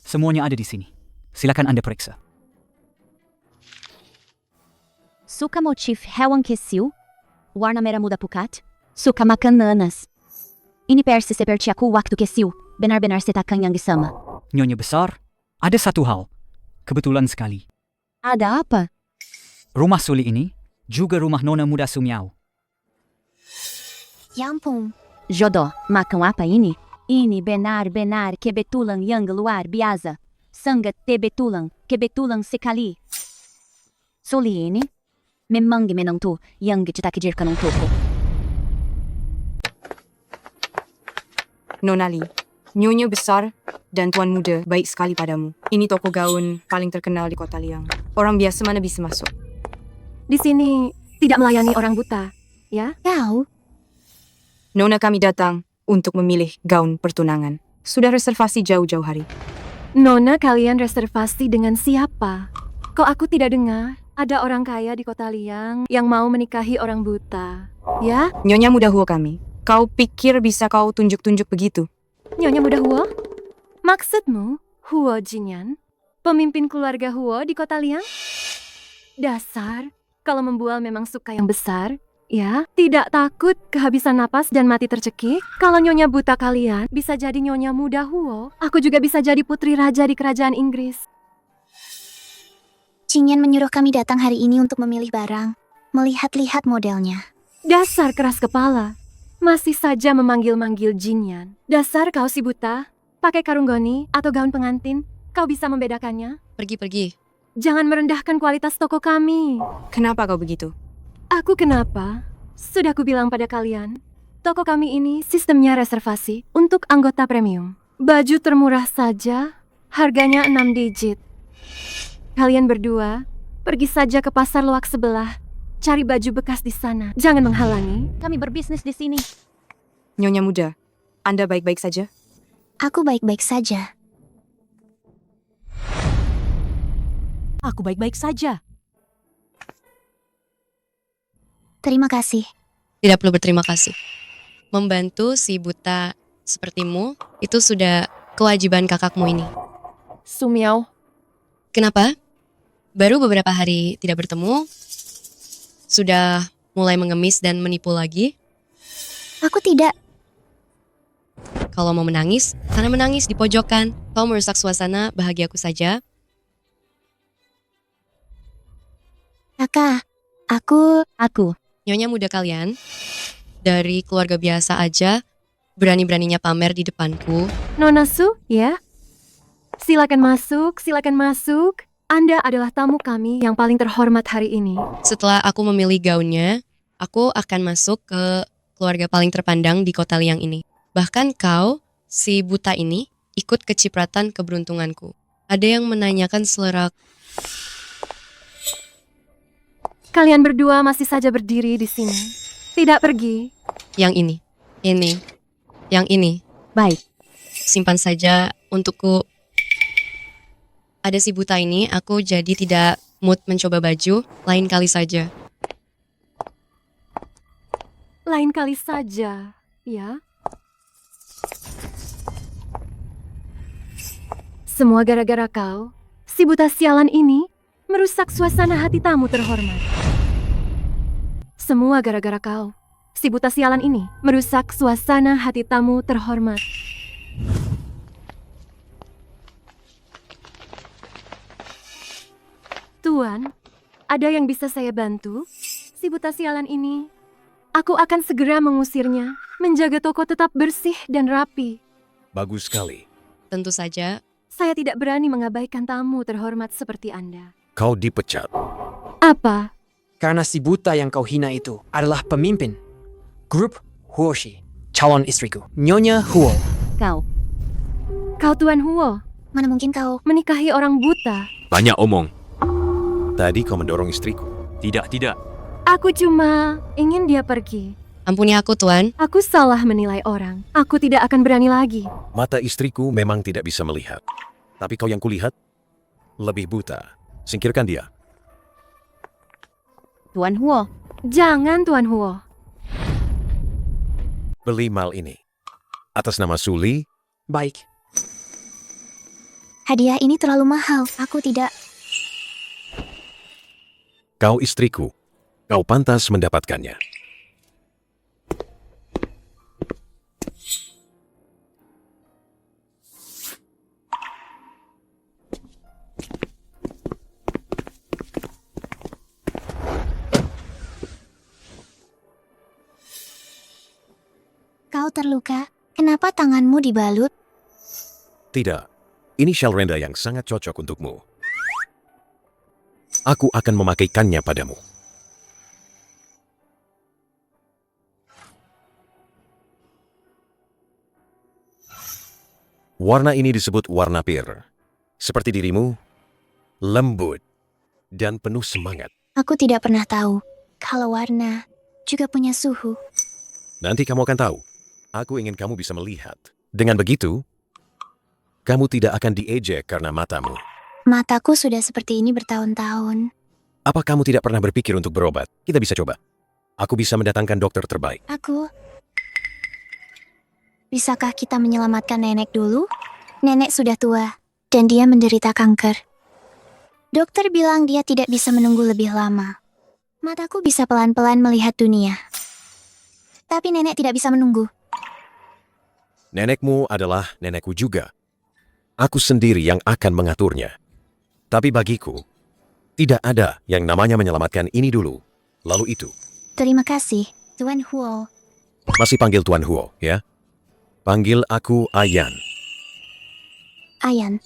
Semuanya ada di sini. Silakan Anda periksa. Suka motif hewan kecil? Warna merah muda pucat? Suka makan nanas? Ini persis seperti aku waktu kecil. Benar-benar setakan yang sama. Nyonya besar, ada satu hal. Kebetulan sekali. Ada apa? Rumah Suli ini juga rumah Nona muda Sumiao. Ya ampun. Jodoh, makan apa ini? Ini benar-benar kebetulan yang luar biasa. Sangat kebetulan sekali. Suli ini memang menantu yang kita kejarkan untukku. Nona Li, Nyonya besar dan tuan muda baik sekali padamu. Ini toko gaun paling terkenal di kota Liang. Orang biasa mana bisa masuk? Di sini tidak melayani orang buta, ya? Kau? Nona kami datang untuk memilih gaun pertunangan. Sudah reservasi jauh-jauh hari. Nona, kalian reservasi dengan siapa? Kok aku tidak dengar ada orang kaya di kota Liang yang mau menikahi orang buta, ya? Nyonya muda Huo kami. Kau pikir bisa kau tunjuk-tunjuk begitu? Nyonya muda Huo? Maksudmu Huo Jinyan? Pemimpin keluarga Huo di kota Liang? Dasar, kalau membual memang suka yang besar, ya? Tidak takut kehabisan napas dan mati tercekik? Kalau nyonya buta kalian bisa jadi nyonya muda Huo, aku juga bisa jadi putri raja di kerajaan Inggris. Jinyan menyuruh kami datang hari ini untuk memilih barang, melihat-lihat modelnya. Dasar keras kepala. Masih saja memanggil-manggil Jinyan. Dasar kau si buta. Pakai karung goni atau gaun pengantin, kau bisa membedakannya? Pergi. Jangan merendahkan kualitas toko kami. Kenapa kau begitu? Aku kenapa? Sudah kubilang pada kalian, toko kami ini sistemnya reservasi untuk anggota premium. Baju termurah saja, harganya 6 digit. Kalian berdua, pergi saja ke pasar luak sebelah. Cari baju bekas di sana. Jangan menghalangi. Kami berbisnis di sini. Nyonya muda, Anda baik-baik saja? Aku baik-baik saja. Aku baik-baik saja. Terima kasih. Tidak perlu berterima kasih. Membantu si buta sepertimu itu sudah kewajiban kakakmu ini. Sumiao. Kenapa? Baru beberapa hari tidak bertemu, sudah mulai mengemis dan menipu lagi? Aku tidak. Kalau mau menangis, karena menangis di pojokan. Kau merusak suasana bahagiaku saja. Kakak, aku. Nyonya muda kalian, dari keluarga biasa aja, berani-beraninya pamer di depanku. Nona Su, ya? Silakan masuk, silakan masuk. Anda adalah tamu kami yang paling terhormat hari ini. Setelah aku memilih gaunnya, aku akan masuk ke keluarga paling terpandang di kota Liang ini. Bahkan kau, si buta ini, ikut kecipratan keberuntunganku. Ada yang menanyakan selera. Kalian berdua masih saja berdiri di sini. Tidak pergi. Yang ini, yang ini. Baik. Simpan saja untukku. Ada si buta ini, aku jadi tidak mood mencoba baju, lain kali saja. Lain kali saja, ya? Semua gara-gara kau, si buta sialan ini, merusak suasana hati tamu terhormat. Semua gara-gara kau, si buta sialan ini, merusak suasana hati tamu terhormat. Tuan, ada yang bisa saya bantu? Si buta sialan ini, aku akan segera mengusirnya, menjaga toko tetap bersih dan rapi. Bagus sekali. Tentu saja. Saya tidak berani mengabaikan tamu terhormat seperti Anda. Kau dipecat. Apa? Karena si buta yang kau hina itu adalah pemimpin grup Huoshi, calon istriku, Nyonya Huo. Kau Tuan Huo. Mana mungkin kau menikahi orang buta? Banyak omong. Tadi kau mendorong istriku. Tidak. Aku cuma ingin dia pergi. Ampuni aku, Tuan. Aku salah menilai orang. Aku tidak akan berani lagi. Mata istriku memang tidak bisa melihat. Tapi kau yang kulihat, lebih buta. Singkirkan dia. Tuan Huo. Jangan, Tuan Huo. Beli mal ini. Atas nama Suli. Baik. Hadiah ini terlalu mahal. Aku tidak. Kau istriku. Kau pantas mendapatkannya. Kau terluka? Kenapa tanganmu dibalut? Tidak. Ini shawl renda yang sangat cocok untukmu. Aku akan memakaikannya padamu. Warna ini disebut warna pir. Seperti dirimu, lembut dan penuh semangat. Aku tidak pernah tahu kalau warna juga punya suhu. Nanti kamu akan tahu. Aku ingin kamu bisa melihat. Dengan begitu, kamu tidak akan diejek karena matamu. Mataku sudah seperti ini bertahun-tahun. Apa kamu tidak pernah berpikir untuk berobat? Kita bisa coba. Aku bisa mendatangkan dokter terbaik. Bisakah kita menyelamatkan nenek dulu? Nenek sudah tua, dan dia menderita kanker. Dokter bilang dia tidak bisa menunggu lebih lama. Mataku bisa pelan-pelan melihat dunia. Tapi nenek tidak bisa menunggu. Nenekmu adalah nenekku juga. Aku sendiri yang akan mengaturnya. Tapi bagiku, tidak ada yang namanya menyelamatkan ini dulu, lalu itu. Terima kasih, Tuan Huo. Masih panggil Tuan Huo, ya? Panggil aku Ayan. Ayan.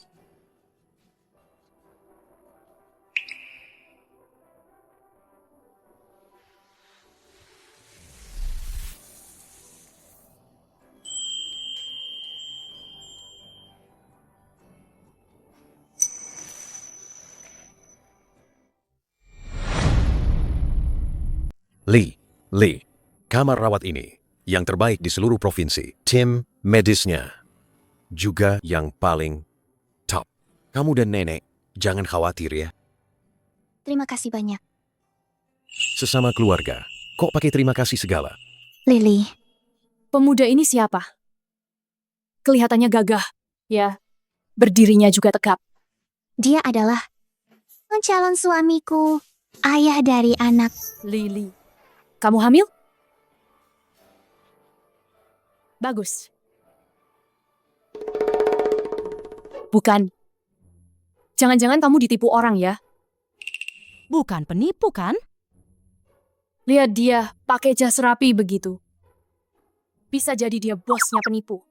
Lee, kamar rawat ini yang terbaik di seluruh provinsi. Tim medisnya juga yang paling top. Kamu dan nenek jangan khawatir ya. Terima kasih banyak. Sesama keluarga, kok pakai terima kasih segala? Lily. Pemuda ini siapa? Kelihatannya gagah, ya. Berdirinya juga tegap. Dia adalah calon suamiku, ayah dari anak. Lily, kamu hamil? Bagus. Bukan. Jangan-jangan kamu ditipu orang ya? Bukan penipu kan? Lihat dia pakai jas rapi begitu. Bisa jadi dia bosnya penipu.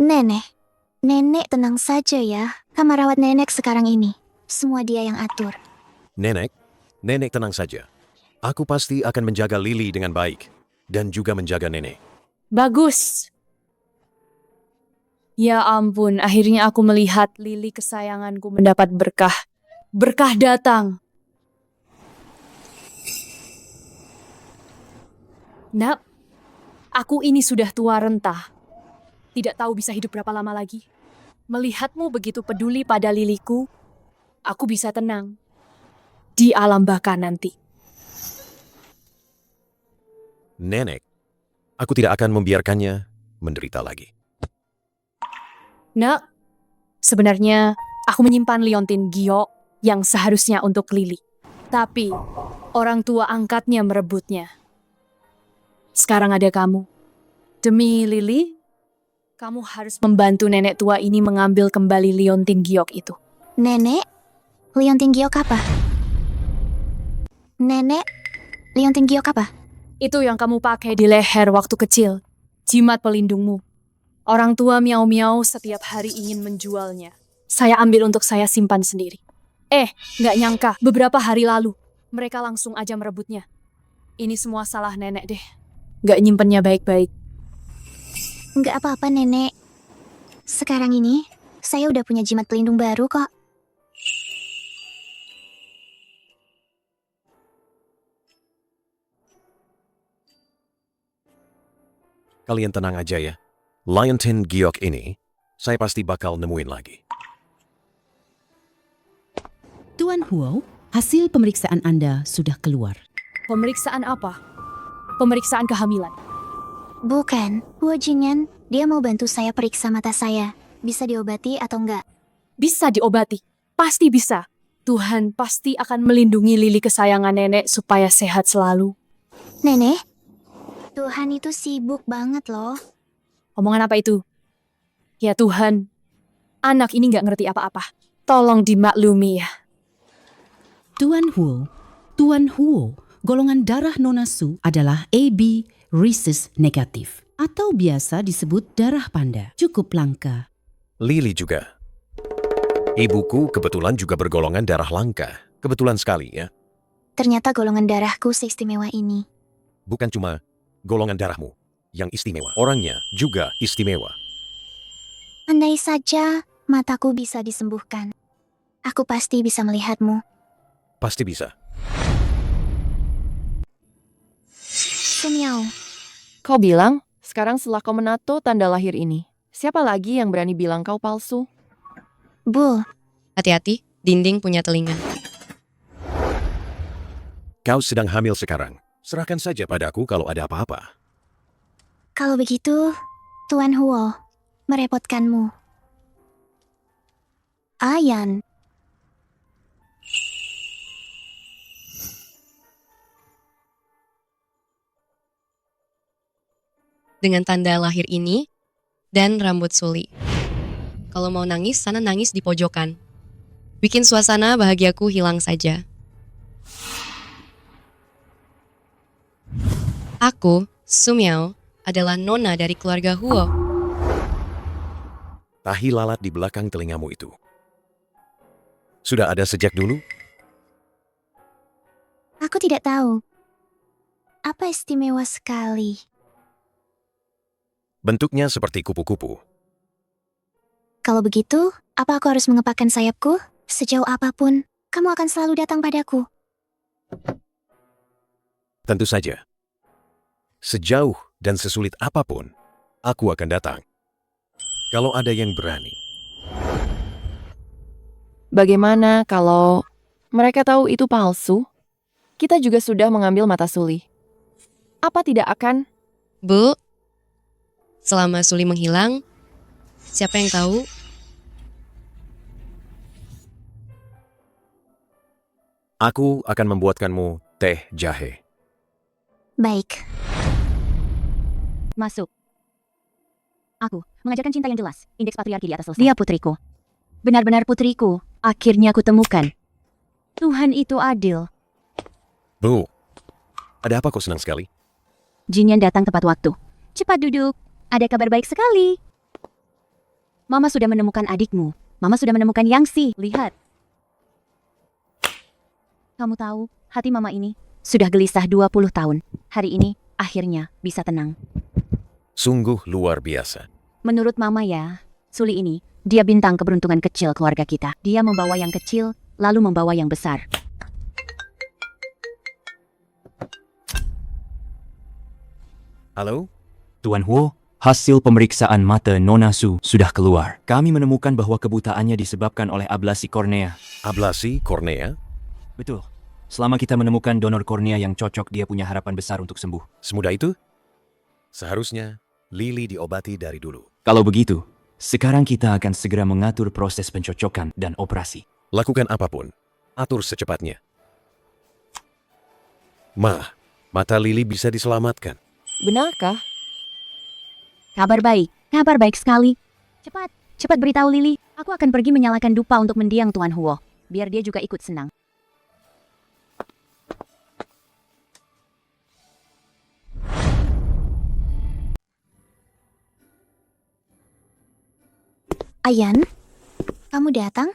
Nenek tenang saja ya. Kamar rawat nenek sekarang ini. Semua dia yang atur. Nenek tenang saja. Aku pasti akan menjaga Lily dengan baik. Dan juga menjaga nenek. Bagus. Ya ampun, akhirnya aku melihat Lily kesayanganku mendapat berkah. Berkah datang. Nak, aku ini sudah tua renta. Tidak tahu bisa hidup berapa lama lagi. Melihatmu begitu peduli pada Liliku, aku bisa tenang. Di alam baka nanti. Nenek, aku tidak akan membiarkannya menderita lagi. Nak, sebenarnya aku menyimpan liontin giok yang seharusnya untuk Lily. Tapi orang tua angkatnya merebutnya. Sekarang ada kamu. Demi Lily, kamu harus membantu nenek tua ini mengambil kembali liontin giok itu. Nenek? Liontin giok apa? Nenek? Liontin giok apa? Itu yang kamu pakai di leher waktu kecil. Jimat pelindungmu. Orang tua miau-miau setiap hari ingin menjualnya. Saya ambil untuk saya simpan sendiri. Nggak nyangka, beberapa hari lalu, mereka langsung aja merebutnya. Ini semua salah nenek deh. Nggak nyimpennya baik-baik. Nggak apa-apa, Nenek. Sekarang ini, saya udah punya jimat pelindung baru kok. Kalian tenang aja ya. Liontin giok ini, saya pasti bakal nemuin lagi. Tuan Huo, hasil pemeriksaan Anda sudah keluar. Pemeriksaan apa? Pemeriksaan kehamilan. Bukan, Huo Jinyan, dia mau bantu saya periksa mata saya. Bisa diobati atau enggak? Bisa diobati. Pasti bisa. Tuhan pasti akan melindungi Lily kesayangan nenek supaya sehat selalu. Nenek? Tuhan itu sibuk banget loh. Omongan apa itu? Ya Tuhan, anak ini nggak ngerti apa-apa. Tolong dimaklumi ya. Tuan Huo, golongan darah Nona Su adalah AB rhesus negatif atau biasa disebut darah panda. Cukup langka. Lily juga. Ibuku kebetulan juga bergolongan darah langka. Kebetulan sekali ya. Ternyata golongan darahku seistimewa ini. Bukan cuma golongan darahmu yang istimewa. Orangnya juga istimewa. Andai saja mataku bisa disembuhkan. Aku pasti bisa melihatmu. Pasti bisa. Sumiao, Kau bilang, sekarang setelah kau menato tanda lahir ini, siapa lagi yang berani bilang kau palsu? Bu, Hati-hati, dinding punya telinga. Kau sedang hamil sekarang. Serahkan saja padaku kalau ada apa-apa. kalau begitu, Tuan Huo, merepotkanmu. Ayan, Dengan tanda lahir ini dan rambut Suli. Kalau mau nangis, sana nangis di pojokan. Bikin suasana bahagiaku hilang saja. Aku, Sumiao, adalah nona dari keluarga Huo. Tahi lalat di belakang telingamu itu. Sudah ada sejak dulu? aku tidak tahu. Apa istimewa sekali. Bentuknya seperti kupu-kupu. Kalau begitu, apa aku harus mengepakkan sayapku? Sejauh apapun, kamu akan selalu datang padaku. Tentu saja. Sejauh dan sesulit apapun, aku akan datang. Kalau ada yang berani. Bagaimana kalau mereka tahu itu palsu? Kita juga sudah mengambil mata Suli. Apa tidak akan? Bu, selama Suli menghilang, siapa yang tahu? Aku akan membuatkanmu teh jahe. Baik. Masuk. Aku mengajarkan cinta yang jelas. Indeks patriarki di atas selesai. Dia putriku. Benar-benar putriku. Akhirnya aku temukan. Tuhan itu adil. Bu, ada apa kok senang sekali? Jinyan datang tepat waktu. Cepat duduk. Ada kabar baik sekali. Mama sudah menemukan adikmu. Mama sudah menemukan Yangsi. Lihat. Kamu tahu, hati mama ini sudah gelisah 20 tahun. Hari ini, akhirnya bisa tenang. Sungguh luar biasa. Menurut mama ya, Suli ini, dia bintang keberuntungan kecil keluarga kita. Dia membawa yang kecil, lalu membawa yang besar. Halo? Tuan Huo, hasil pemeriksaan mata Nona Su sudah keluar. Kami menemukan bahwa kebutaannya disebabkan oleh ablasi kornea. Ablasi kornea? Betul. Selama kita menemukan donor kornea yang cocok, dia punya harapan besar untuk sembuh. Semudah itu? Seharusnya Lily diobati dari dulu. Kalau begitu, sekarang kita akan segera mengatur proses pencocokan dan operasi. Lakukan apapun. Atur secepatnya. Ma, mata Lily bisa diselamatkan. Benarkah? Kabar baik sekali. Cepat beritahu Lily. Aku akan pergi menyalakan dupa untuk mendiang Tuan Huo. Biar dia juga ikut senang. Ayan, kamu datang?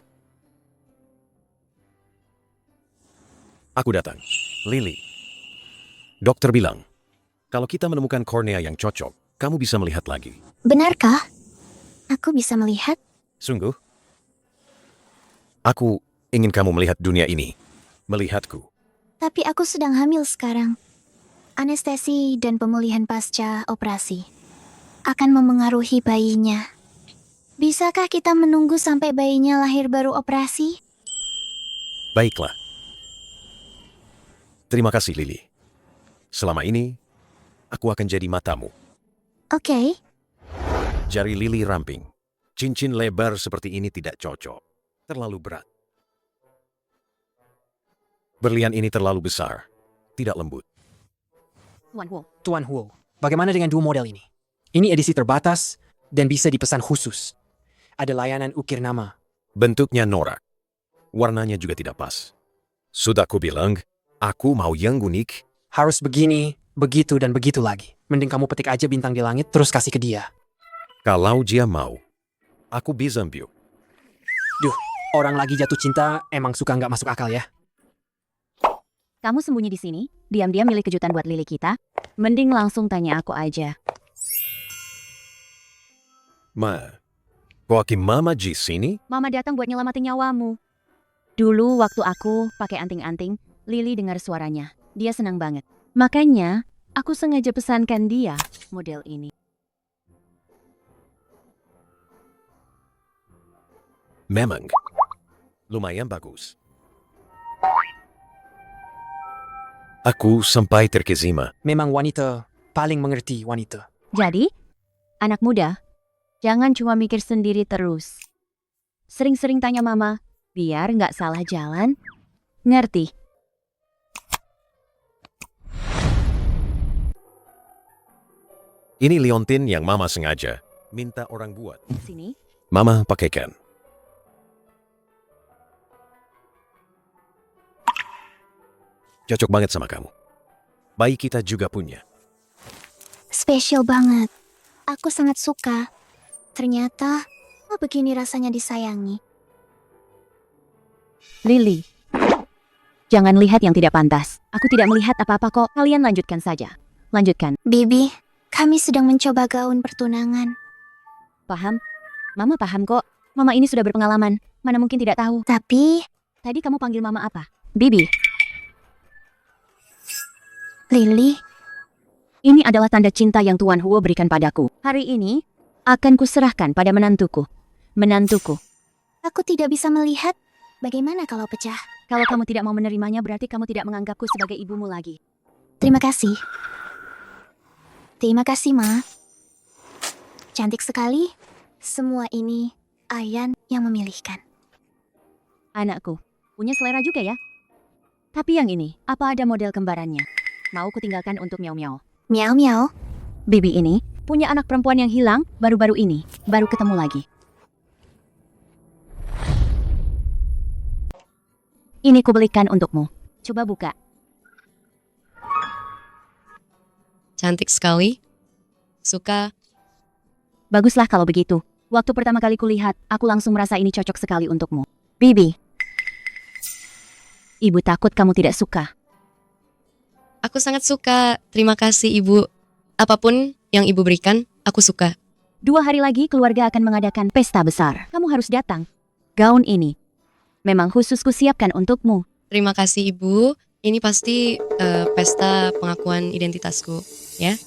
Aku datang. Lily. Dokter bilang, kalau kita menemukan kornea yang cocok, kamu bisa melihat lagi. Benarkah? Aku bisa melihat? Sungguh? Aku ingin kamu melihat dunia ini. Melihatku. Tapi aku sedang hamil sekarang. Anestesi dan pemulihan pasca operasi akan memengaruhi bayinya. Bisakah kita menunggu sampai bayinya lahir baru operasi? Baiklah. Terima kasih, Lily. Selama ini, aku akan jadi matamu. Oke. Jari Lily ramping. Cincin lebar seperti ini tidak cocok. Terlalu berat. Berlian ini terlalu besar. Tidak lembut. Tuan Huo, bagaimana dengan dua model ini? Ini edisi terbatas dan bisa dipesan khusus. Ada layanan ukir nama. Bentuknya norak. Warnanya juga tidak pas. Sudah ku bilang, aku mau yang unik. Harus begini, begitu, dan begitu lagi. Mending kamu petik aja bintang di langit, terus kasih ke dia. Kalau dia mau, aku bisa mbiu. Duh, orang lagi jatuh cinta emang suka nggak masuk akal ya. Kamu sembunyi di sini, diam-diam milih kejutan buat Lily kita. Mending langsung tanya aku aja. Ma, Koki mama di sini? Mama datang buat nyelamatin nyawamu. Dulu waktu aku pakai anting-anting, Lily dengar suaranya. Dia senang banget. Makanya, aku sengaja pesankan dia model ini. Memang. Lumayan bagus. Aku sampai terkesima. Memang wanita paling mengerti wanita. Jadi, anak muda, jangan cuma mikir sendiri terus. Sering-sering tanya mama, biar nggak salah jalan. Ngerti? Ini liontin yang mama sengaja minta orang buat. Sini. Mama pakaikan. Cocok banget sama kamu. Bayi kita juga punya. Spesial banget. Aku sangat suka. Ternyata, begini rasanya disayangi. Lily, jangan lihat yang tidak pantas. Aku tidak melihat apa-apa kok. Kalian lanjutkan saja. Lanjutkan. Bibi, kami sedang mencoba gaun pertunangan. Paham? Mama paham kok. Mama ini sudah berpengalaman. Mana mungkin tidak tahu. Tapi, tadi kamu panggil mama apa? Bibi. Lily, ini adalah tanda cinta yang Tuan Huo berikan padaku. Hari ini, akan kuserahkan pada menantuku. Menantuku. Aku tidak bisa melihat. Bagaimana kalau pecah? Kalau kamu tidak mau menerimanya, berarti kamu tidak menganggapku sebagai ibumu lagi. Terima kasih. Terima kasih, Ma. Cantik sekali. Semua ini Ayan yang memilihkan. Anakku, punya selera juga ya. Tapi yang ini, apa ada model kembarannya? Mau kutinggalkan untuk Miao-Miao. Miao-Miao? Bibi ini punya anak perempuan yang hilang baru-baru ini. Baru ketemu lagi. Ini kubelikan untukmu. Coba buka. Cantik sekali. Suka. Baguslah kalau begitu. Waktu pertama kali kulihat, aku langsung merasa ini cocok sekali untukmu. Bibi. Ibu takut kamu tidak suka. Aku sangat suka. Terima kasih, Ibu. Apapun yang Ibu berikan, aku suka. 2 hari lagi keluarga akan mengadakan pesta besar. Kamu harus datang. Gaun ini memang khusus kusiapkan untukmu. Terima kasih, Ibu. Ini pasti pesta pengakuan identitasku, ya.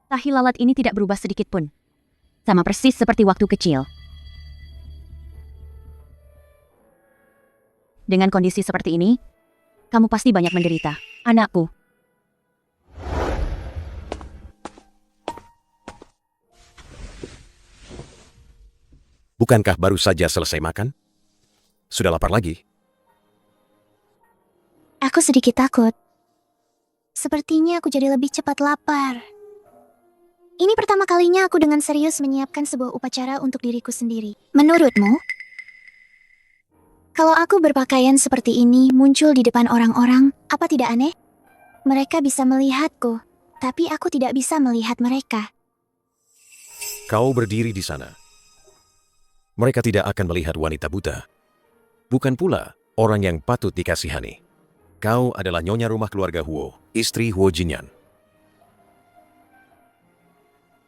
Tahi lalat ini tidak berubah sedikit pun. Sama persis seperti waktu kecil. Dengan kondisi seperti ini, kamu pasti banyak menderita. Anakku. Bukankah baru saja selesai makan? Sudah lapar lagi? Aku sedikit takut. Sepertinya aku jadi lebih cepat lapar. Ini pertama kalinya aku dengan serius menyiapkan sebuah upacara untuk diriku sendiri. Menurutmu? Kalau aku berpakaian seperti ini muncul di depan orang-orang, apa tidak aneh? Mereka bisa melihatku, tapi aku tidak bisa melihat mereka. Kau berdiri di sana. Mereka tidak akan melihat wanita buta. Bukan pula orang yang patut dikasihani. Kau adalah nyonya rumah keluarga Huo, istri Huo Jinyan.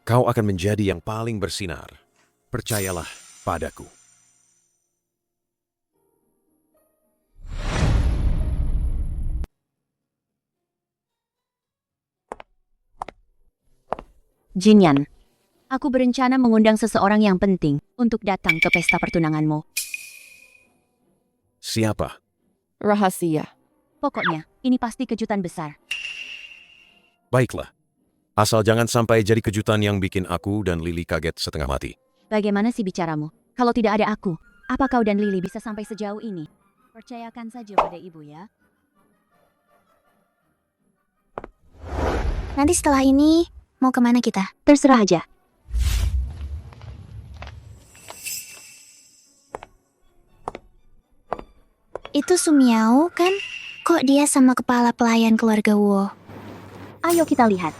Kau akan menjadi yang paling bersinar. Percayalah padaku. Jinyan, aku berencana mengundang seseorang yang penting untuk datang ke pesta pertunanganmu. Siapa? Rahasia. Pokoknya, ini pasti kejutan besar. Baiklah. Asal jangan sampai jadi kejutan yang bikin aku dan Lily kaget setengah mati. Bagaimana sih bicaramu? Kalau tidak ada aku, apa kau dan Lily bisa sampai sejauh ini? Percayakan saja pada ibu ya. Nanti setelah ini, mau kemana kita? Terserah aja. Itu Sumiao kan? Kok dia sama kepala pelayan keluarga Wo? Ayo kita lihat.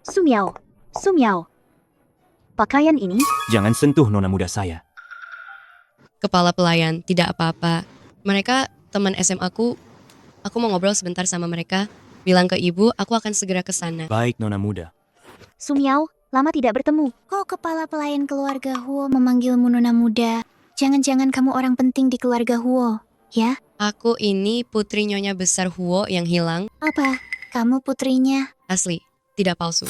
Sumiao, Sumiao. Pakaian ini? Jangan sentuh nona muda saya. kepala pelayan, tidak apa-apa. Mereka teman SMA aku mau ngobrol sebentar sama mereka. Bilang ke ibu, aku akan segera ke sana. Baik, Nona muda. Sumiao, lama tidak bertemu. Kok kepala pelayan keluarga Huo memanggilmu nona muda? Jangan-jangan kamu orang penting di keluarga Huo, ya? Aku ini putri nyonya besar Huo yang hilang. Apa? Kamu putrinya? Asli, tidak palsu.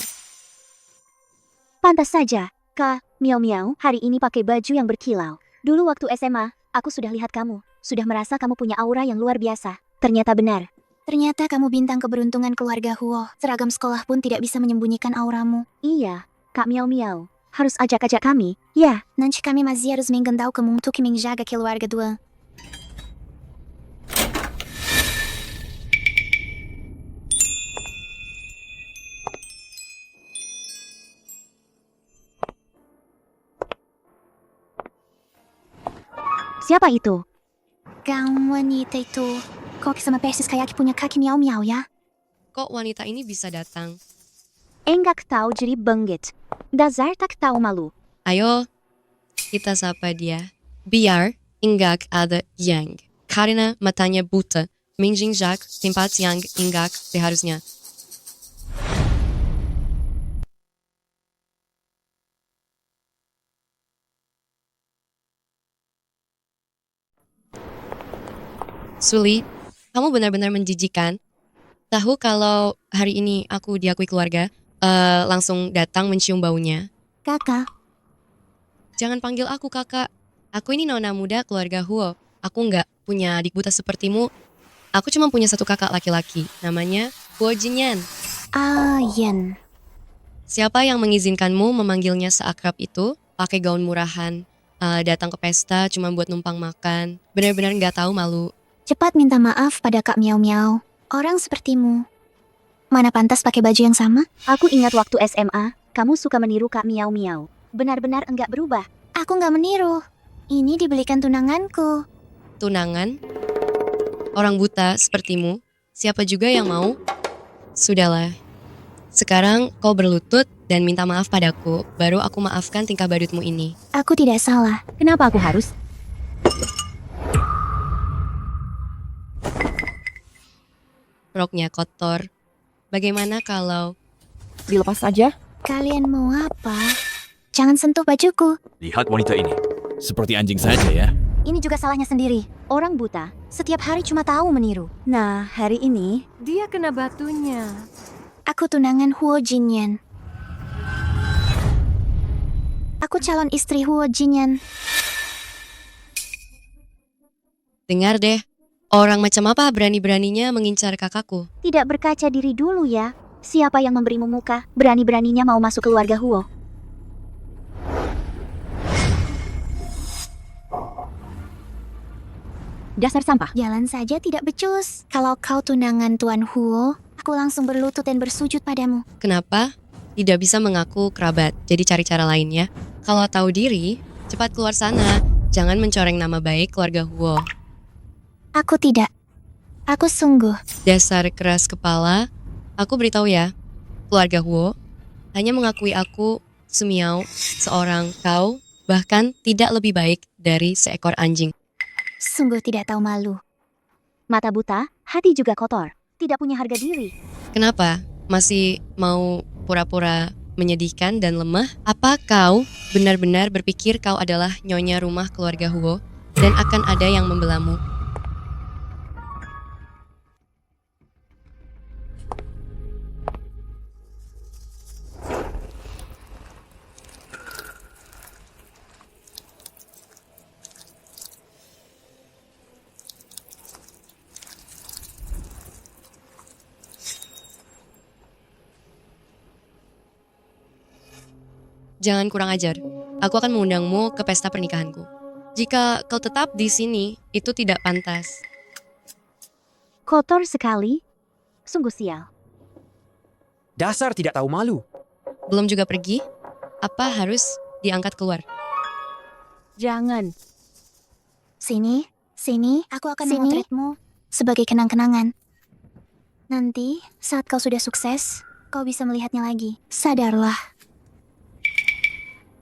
Pantas saja, Kak Miao Miao hari ini pakai baju yang berkilau. Dulu waktu SMA, aku sudah lihat kamu. Sudah merasa kamu punya aura yang luar biasa. Ternyata benar. Ternyata kamu bintang keberuntungan keluarga Huo. Seragam sekolah pun tidak bisa menyembunyikan auramu. Iya, Kak Miao Miao. Harus ajak-ajak kami, ya. Nanti kami masih harus menggentau kamu untuk menjaga keluarga dua. Siapa itu? Kang wanita itu. Kok sama persis kayak punya kaki miau-miau ya? Kok wanita ini bisa datang? Enggak tahu jadi benggit. Dasar tak tahu malu. Ayo, kita sapa dia. Biar enggak ada yang. Karena matanya buta, menginjak tempat yang enggak seharusnya. Suli, kamu benar-benar menjijikan. Tahu kalau hari ini aku diakui keluarga, langsung datang mencium baunya. Kakak. Jangan panggil aku kakak. Aku ini nona muda keluarga Huo. Aku nggak punya adik buta sepertimu. Aku cuma punya satu kakak laki-laki. Namanya Huo Jinyan. Ah, Yen. Siapa yang mengizinkanmu memanggilnya seakrab itu? Pakai gaun murahan, datang ke pesta cuma buat numpang makan. Benar-benar nggak tahu malu. Cepat minta maaf pada Kak Miao Miao. Orang sepertimu. Mana pantas pakai baju yang sama? Aku ingat waktu SMA, kamu suka meniru Kak Miao Miao. Benar-benar enggak berubah. Aku nggak meniru. Ini dibelikan tunanganku. Tunangan? Orang buta sepertimu, siapa juga yang mau? Sudahlah. Sekarang kau berlutut dan minta maaf padaku, baru aku maafkan tingkah badutmu ini. Aku tidak salah. Kenapa aku harus? Roknya kotor. Bagaimana kalau dilepas saja? Kalian mau apa? Jangan sentuh bajuku. Lihat wanita ini. Seperti anjing saja ya. Ini juga salahnya sendiri. Orang buta setiap hari cuma tahu meniru. Nah, hari ini Dia kena batunya. Aku tunangan Huo Jinyan. Aku calon istri Huo Jinyan. dengar deh, orang macam apa berani-beraninya mengincar kakakku? tidak berkaca diri dulu ya. Siapa yang memberimu muka? Berani-beraninya mau masuk keluarga Huo. Dasar sampah. Jalan saja tidak becus. Kalau kau tunangan Tuan Huo, aku langsung berlutut dan bersujud padamu. Kenapa? Tidak bisa mengaku kerabat, jadi cari cara lain ya. Kalau tahu diri, cepat keluar sana. Jangan mencoreng nama baik keluarga Huo. Aku tidak. Aku sungguh. Dasar keras kepala. Aku beritahu ya, keluarga Huo hanya mengakui aku, Sumiao, seorang kau, bahkan tidak lebih baik dari seekor anjing. Sungguh tidak tahu malu. Mata buta, hati juga kotor. Tidak punya harga diri. Kenapa? Masih mau pura-pura menyedihkan dan lemah? Apa kau benar-benar berpikir kau adalah nyonya rumah keluarga Huo dan akan ada yang membelamu? Jangan kurang ajar. Aku akan mengundangmu ke pesta pernikahanku. Jika kau tetap di sini, itu tidak pantas. Kotor sekali. Sungguh sial. Dasar tidak tahu malu. Belum juga pergi? Apa harus diangkat keluar? Jangan. Sini, aku akan memotretmu sebagai kenang-kenangan. Nanti, saat kau sudah sukses, kau bisa melihatnya lagi. Sadarlah.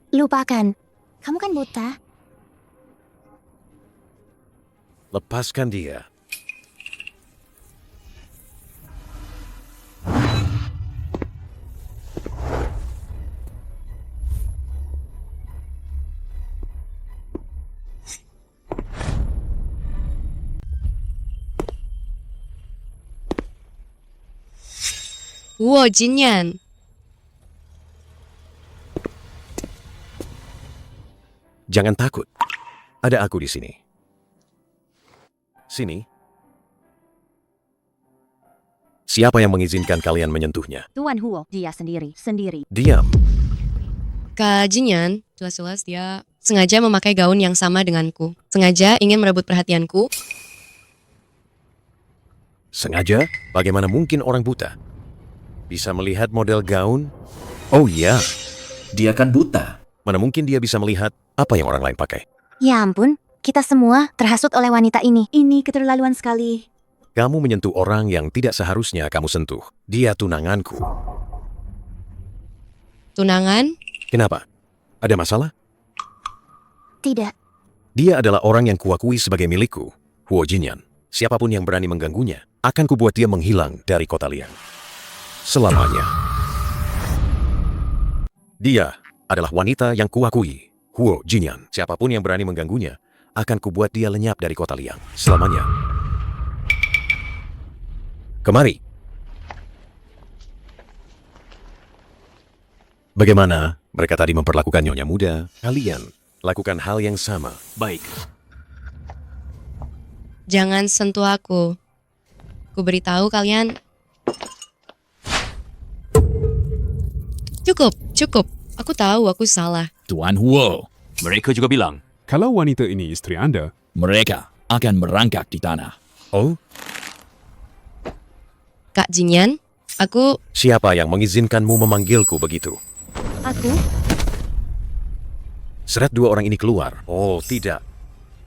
Lupakan, kamu kan buta. Lepaskan dia. Wow, Jinyan. Jangan takut. Ada aku di sini. Sini. Siapa yang mengizinkan kalian menyentuhnya? Tuan Huo, dia sendiri. Diam. Kak Jinyan, jelas-jelas dia sengaja memakai gaun yang sama denganku. Sengaja ingin merebut perhatianku. Sengaja? Bagaimana mungkin orang buta bisa melihat model gaun? Oh iya, dia kan buta. Mana mungkin dia bisa melihat apa yang orang lain pakai? Ya ampun, kita semua terhasut oleh wanita ini. Ini keterlaluan sekali. Kamu menyentuh orang yang tidak seharusnya kamu sentuh. Dia tunanganku. Tunangan? Kenapa? Ada masalah? Tidak. Dia adalah orang yang kuakui sebagai milikku, Huo Jinyan. Siapapun yang berani mengganggunya, akan kubuat dia menghilang dari kota Liang. Selamanya. Dia adalah wanita yang kuakui, Huo Jinyan. Siapapun yang berani mengganggunya, akan kubuat dia lenyap dari kota Liang. Selamanya. Kemari. Bagaimana mereka tadi memperlakukan nyonya muda? Kalian lakukan hal yang sama. Baik. Jangan sentuh aku. Ku beritahu kalian. Cukup. Aku tahu aku salah. Tuan Huo, Mereka juga bilang, Kalau wanita ini istri Anda, mereka akan merangkak di tanah. Oh, Kak Jinyan, aku... siapa yang mengizinkanmu memanggilku begitu? Aku? Seret dua orang ini keluar. Oh, tidak.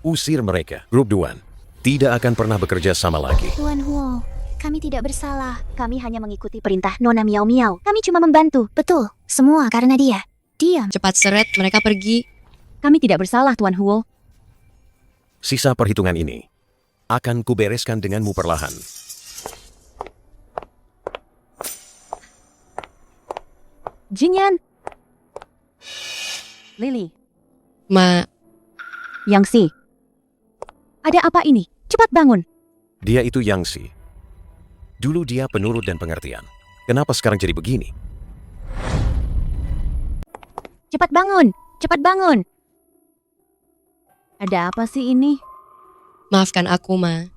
Usir mereka. Grup Duan tidak akan pernah bekerja sama lagi. Tuan Huo, kami tidak bersalah. Kami hanya mengikuti perintah Nona Miao Miao. Kami cuma membantu. Betul, semua karena dia. Diam. Cepat seret, mereka pergi. Kami tidak bersalah, Tuan Huo. Sisa perhitungan ini akan kubereskan denganmu perlahan. Jinyan. Lily. Ma, Yangxi. Ada apa ini? Cepat bangun. Dia itu Yangxi. Dulu dia penurut dan pengertian. Kenapa sekarang jadi begini? Cepat bangun. Cepat bangun. Ada apa sih ini? maafkan aku, Ma.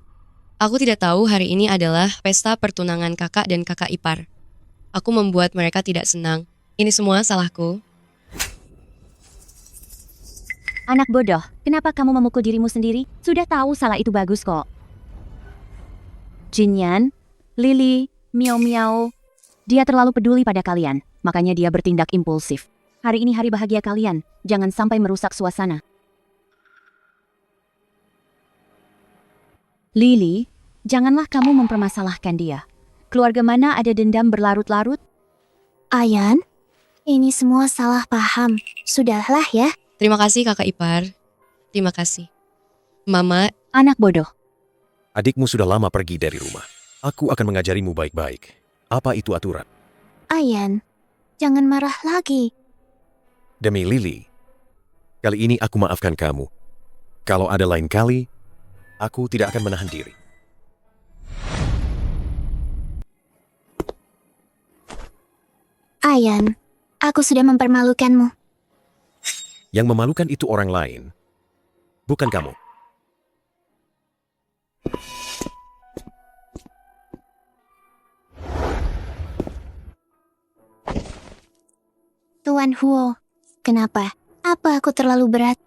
Aku tidak tahu hari ini adalah pesta pertunangan kakak dan kakak ipar. Aku membuat mereka tidak senang. Ini semua salahku. Anak bodoh, kenapa kamu memukul dirimu sendiri? Sudah tahu salah itu bagus kok. Jinyan, Lily, Miao Miao, dia terlalu peduli pada kalian, makanya dia bertindak impulsif. Hari ini hari bahagia kalian, jangan sampai merusak suasana. Lily, janganlah kamu mempermasalahkan dia. Keluarga mana ada dendam berlarut-larut? Ayan, ini semua salah paham. Sudahlah ya. Terima kasih kakak ipar. Terima kasih. Mama, anak bodoh. Adikmu sudah lama pergi dari rumah. Aku akan mengajarimu baik-baik. Apa itu aturan? Ayan, jangan marah lagi. Demi Lily, kali ini aku maafkan kamu. Kalau ada lain kali, aku tidak akan menahan diri. Ayan, aku sudah mempermalukanmu. Yang memalukan itu orang lain, bukan kamu. Tuan Huo, kenapa? Apa aku terlalu berat?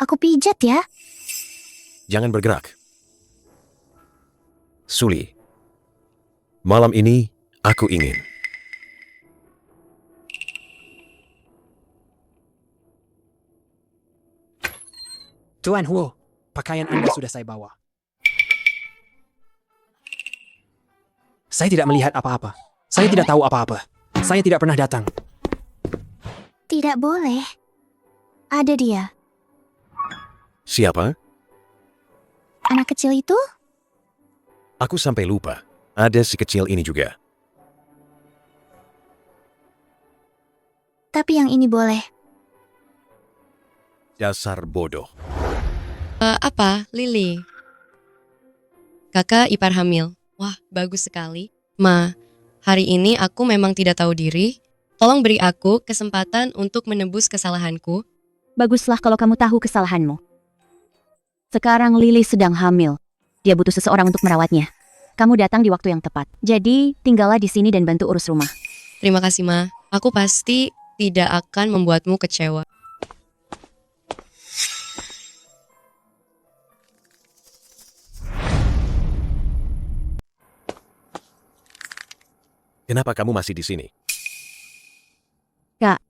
Aku pijat ya? Jangan bergerak. Suli, malam ini aku ingin. Tuan Huo, pakaian Anda sudah saya bawa. Saya tidak melihat apa-apa. Saya tidak tahu apa-apa. Saya tidak pernah datang. Tidak boleh. Ada dia. Siapa? Anak kecil itu? Aku sampai lupa. Ada si kecil ini juga. Tapi yang ini boleh. Dasar bodoh. Apa, Lily? Kakak ipar hamil. Wah, bagus sekali. Ma, hari ini aku memang tidak tahu diri. Tolong beri aku kesempatan untuk menebus kesalahanku. Baguslah kalau kamu tahu kesalahanmu. Sekarang Lily sedang hamil. Dia butuh seseorang untuk merawatnya. Kamu datang di waktu yang tepat. Jadi, tinggallah di sini dan bantu urus rumah. Terima kasih, Ma. Aku pasti tidak akan membuatmu kecewa. Kenapa kamu masih di sini? Kak.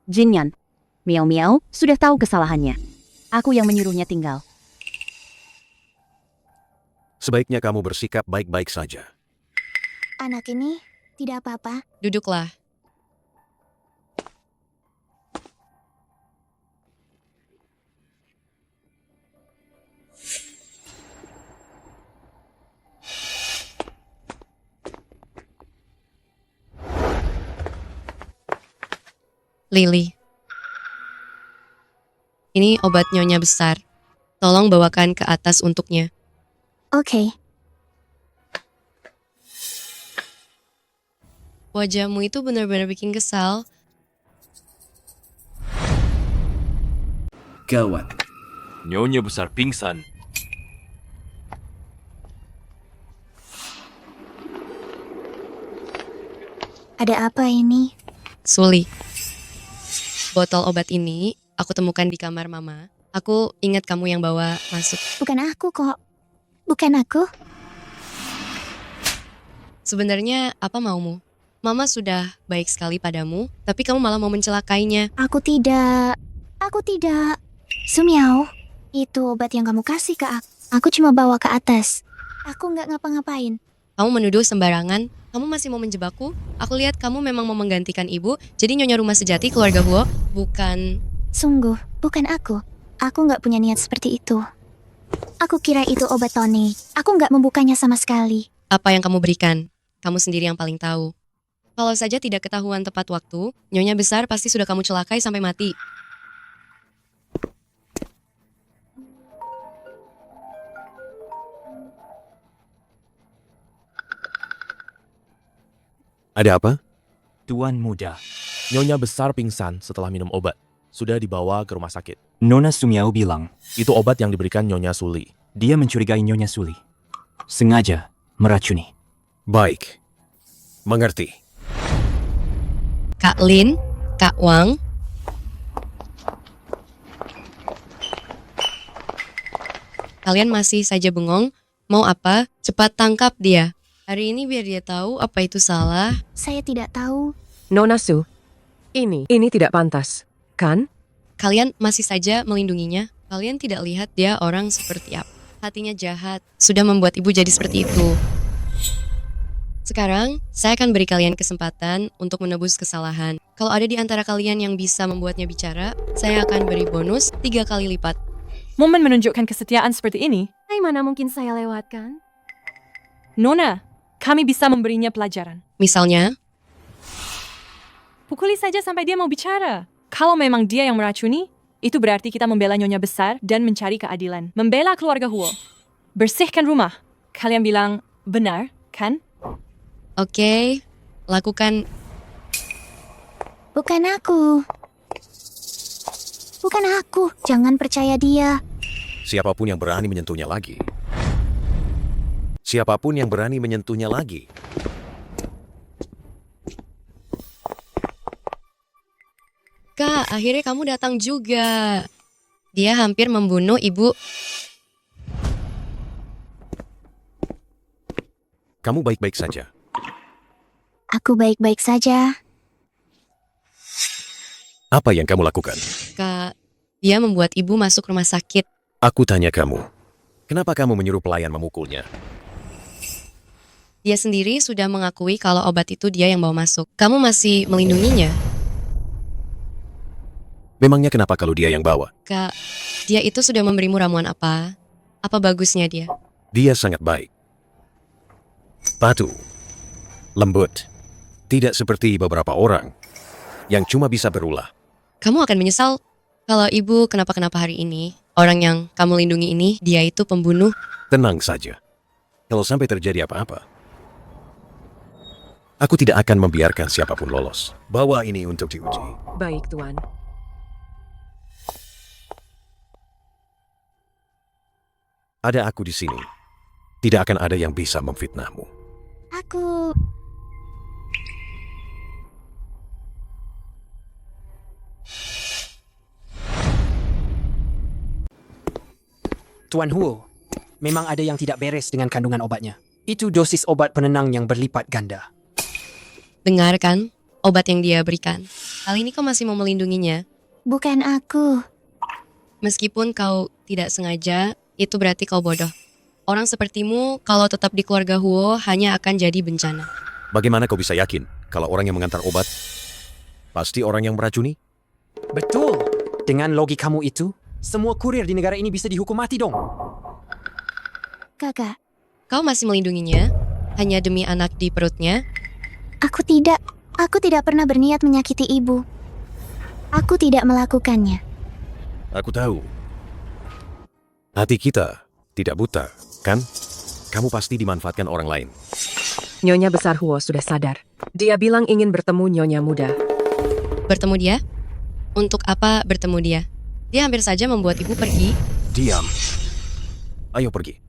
Jinyan. Miao Miao sudah tahu kesalahannya. Aku yang menyuruhnya tinggal. Sebaiknya kamu bersikap baik-baik saja. Anak ini tidak apa-apa. Duduklah. Lily. Ini obat nyonya besar. Tolong bawakan ke atas untuknya. Oke. Wajahmu itu benar-benar bikin kesal. Gawat. Nyonya besar pingsan. Ada apa ini? Suli. Botol obat ini aku temukan di kamar Mama. Aku ingat kamu yang bawa masuk. Bukan aku kok. Bukan aku. Sebenarnya apa maumu? Mama sudah baik sekali padamu, tapi kamu malah mau mencelakainya. Aku tidak. Sumiao, itu obat yang kamu kasih ke aku. Aku cuma bawa ke atas. Aku nggak ngapa-ngapain. Kamu menuduh sembarangan. Kamu masih mau menjebakku? Aku lihat kamu memang mau menggantikan ibu. Jadi nyonya rumah sejati keluarga Huo, bukan... Sungguh, bukan aku. Aku nggak punya niat seperti itu. Aku kira itu obat Tony. Aku nggak membukanya sama sekali. Apa yang kamu berikan? Kamu sendiri yang paling tahu. Kalau saja tidak ketahuan tepat waktu, nyonya besar pasti sudah kamu celakai sampai mati. Ada apa? Tuan muda. Nyonya besar pingsan setelah minum obat. Sudah dibawa ke rumah sakit. Nona Sumiao bilang, Itu obat yang diberikan Nyonya Suli. dia mencurigai Nyonya Suli. Sengaja meracuni. Baik. Mengerti. Kak Lin, Kak Wang. Kalian masih saja bengong? Mau apa? Cepat tangkap dia. Hari ini biar dia tahu apa itu salah. Saya tidak tahu. Nona Su, ini tidak pantas, kan? Kalian masih saja melindunginya. Kalian tidak lihat dia orang seperti apa. Hatinya jahat, sudah membuat ibu jadi seperti itu. Sekarang, saya akan beri kalian kesempatan untuk menebus kesalahan. Kalau ada di antara kalian yang bisa membuatnya bicara, saya akan beri bonus 3 kali lipat. Momen menunjukkan kesetiaan seperti ini. Hai, mana mungkin saya lewatkan? Nona, kami bisa memberinya pelajaran. Misalnya, Pukuli saja sampai dia mau bicara. Kalau memang dia yang meracuni, itu berarti kita membela nyonya besar dan mencari keadilan. Membela keluarga Huo. Bersihkan rumah. Kalian bilang benar, kan? oke, lakukan. Bukan aku. Bukan aku. Jangan percaya dia. Siapapun yang berani menyentuhnya lagi. Siapapun yang berani menyentuhnya lagi. Kak, akhirnya kamu datang juga. Dia hampir membunuh ibu. Kamu baik-baik saja. Aku baik-baik saja. Apa yang kamu lakukan? Kak, dia membuat ibu masuk rumah sakit. Aku tanya kamu. Kenapa kamu menyuruh pelayan memukulnya? Dia sendiri sudah mengakui kalau obat itu dia yang bawa masuk. Kamu masih melindunginya? Memangnya kenapa kalau dia yang bawa? Kak, dia itu sudah memberimu ramuan apa? Apa bagusnya dia? Dia sangat baik. Patuh. Lembut. Tidak seperti beberapa orang yang cuma bisa berulah. Kamu akan menyesal kalau ibu kenapa-kenapa hari ini. Orang yang kamu lindungi ini, dia itu pembunuh. Tenang saja. Kalau sampai terjadi apa-apa, aku tidak akan membiarkan siapapun lolos. Bawa ini untuk diuji. Baik, Tuan. Ada aku di sini. Tidak akan ada yang bisa memfitnahmu. Aku... Tuan Huo, memang ada yang tidak beres dengan kandungan obatnya. Itu dosis obat penenang yang berlipat ganda. Dengarkan obat yang dia berikan. Kali ini kau masih mau melindunginya. Bukan aku. Meskipun kau tidak sengaja, itu berarti kau bodoh. Orang sepertimu, kalau tetap di keluarga Huo, hanya akan jadi bencana. Bagaimana kau bisa yakin kalau orang yang mengantar obat pasti orang yang meracuni? Betul. Dengan logikamu itu, semua kurir di negara ini bisa dihukum mati dong. Kakak, Kau masih melindunginya hanya demi anak di perutnya? aku tidak. Aku tidak pernah berniat menyakiti ibu. Aku tidak melakukannya. Aku tahu. Hati kita tidak buta, kan? Kamu pasti dimanfaatkan orang lain. Nyonya Besar Huo sudah sadar. Dia bilang ingin bertemu Nyonya Muda. Bertemu dia? Untuk apa bertemu dia? Dia hampir saja membuat ibu pergi. Diam. Ayo pergi.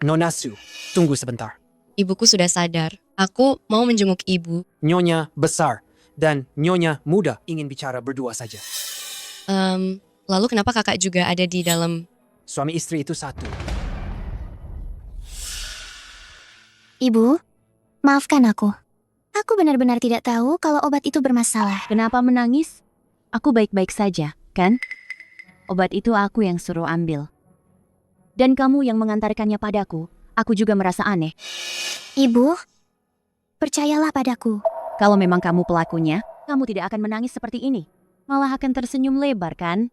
Nona Su, tunggu sebentar. Ibuku sudah sadar. Aku mau menjenguk ibu. Nyonya Besar dan Nyonya Muda ingin bicara berdua saja. Lalu kenapa kakak juga ada di dalam? Suami istri itu satu. Ibu, maafkan aku. Aku benar-benar tidak tahu kalau obat itu bermasalah. Kenapa menangis? Aku baik-baik saja, kan? Obat itu aku yang suruh ambil. Dan kamu yang mengantarkannya padaku, aku juga merasa aneh. Ibu, percayalah padaku. Kalau memang kamu pelakunya, kamu tidak akan menangis seperti ini. Malah akan tersenyum lebar, kan?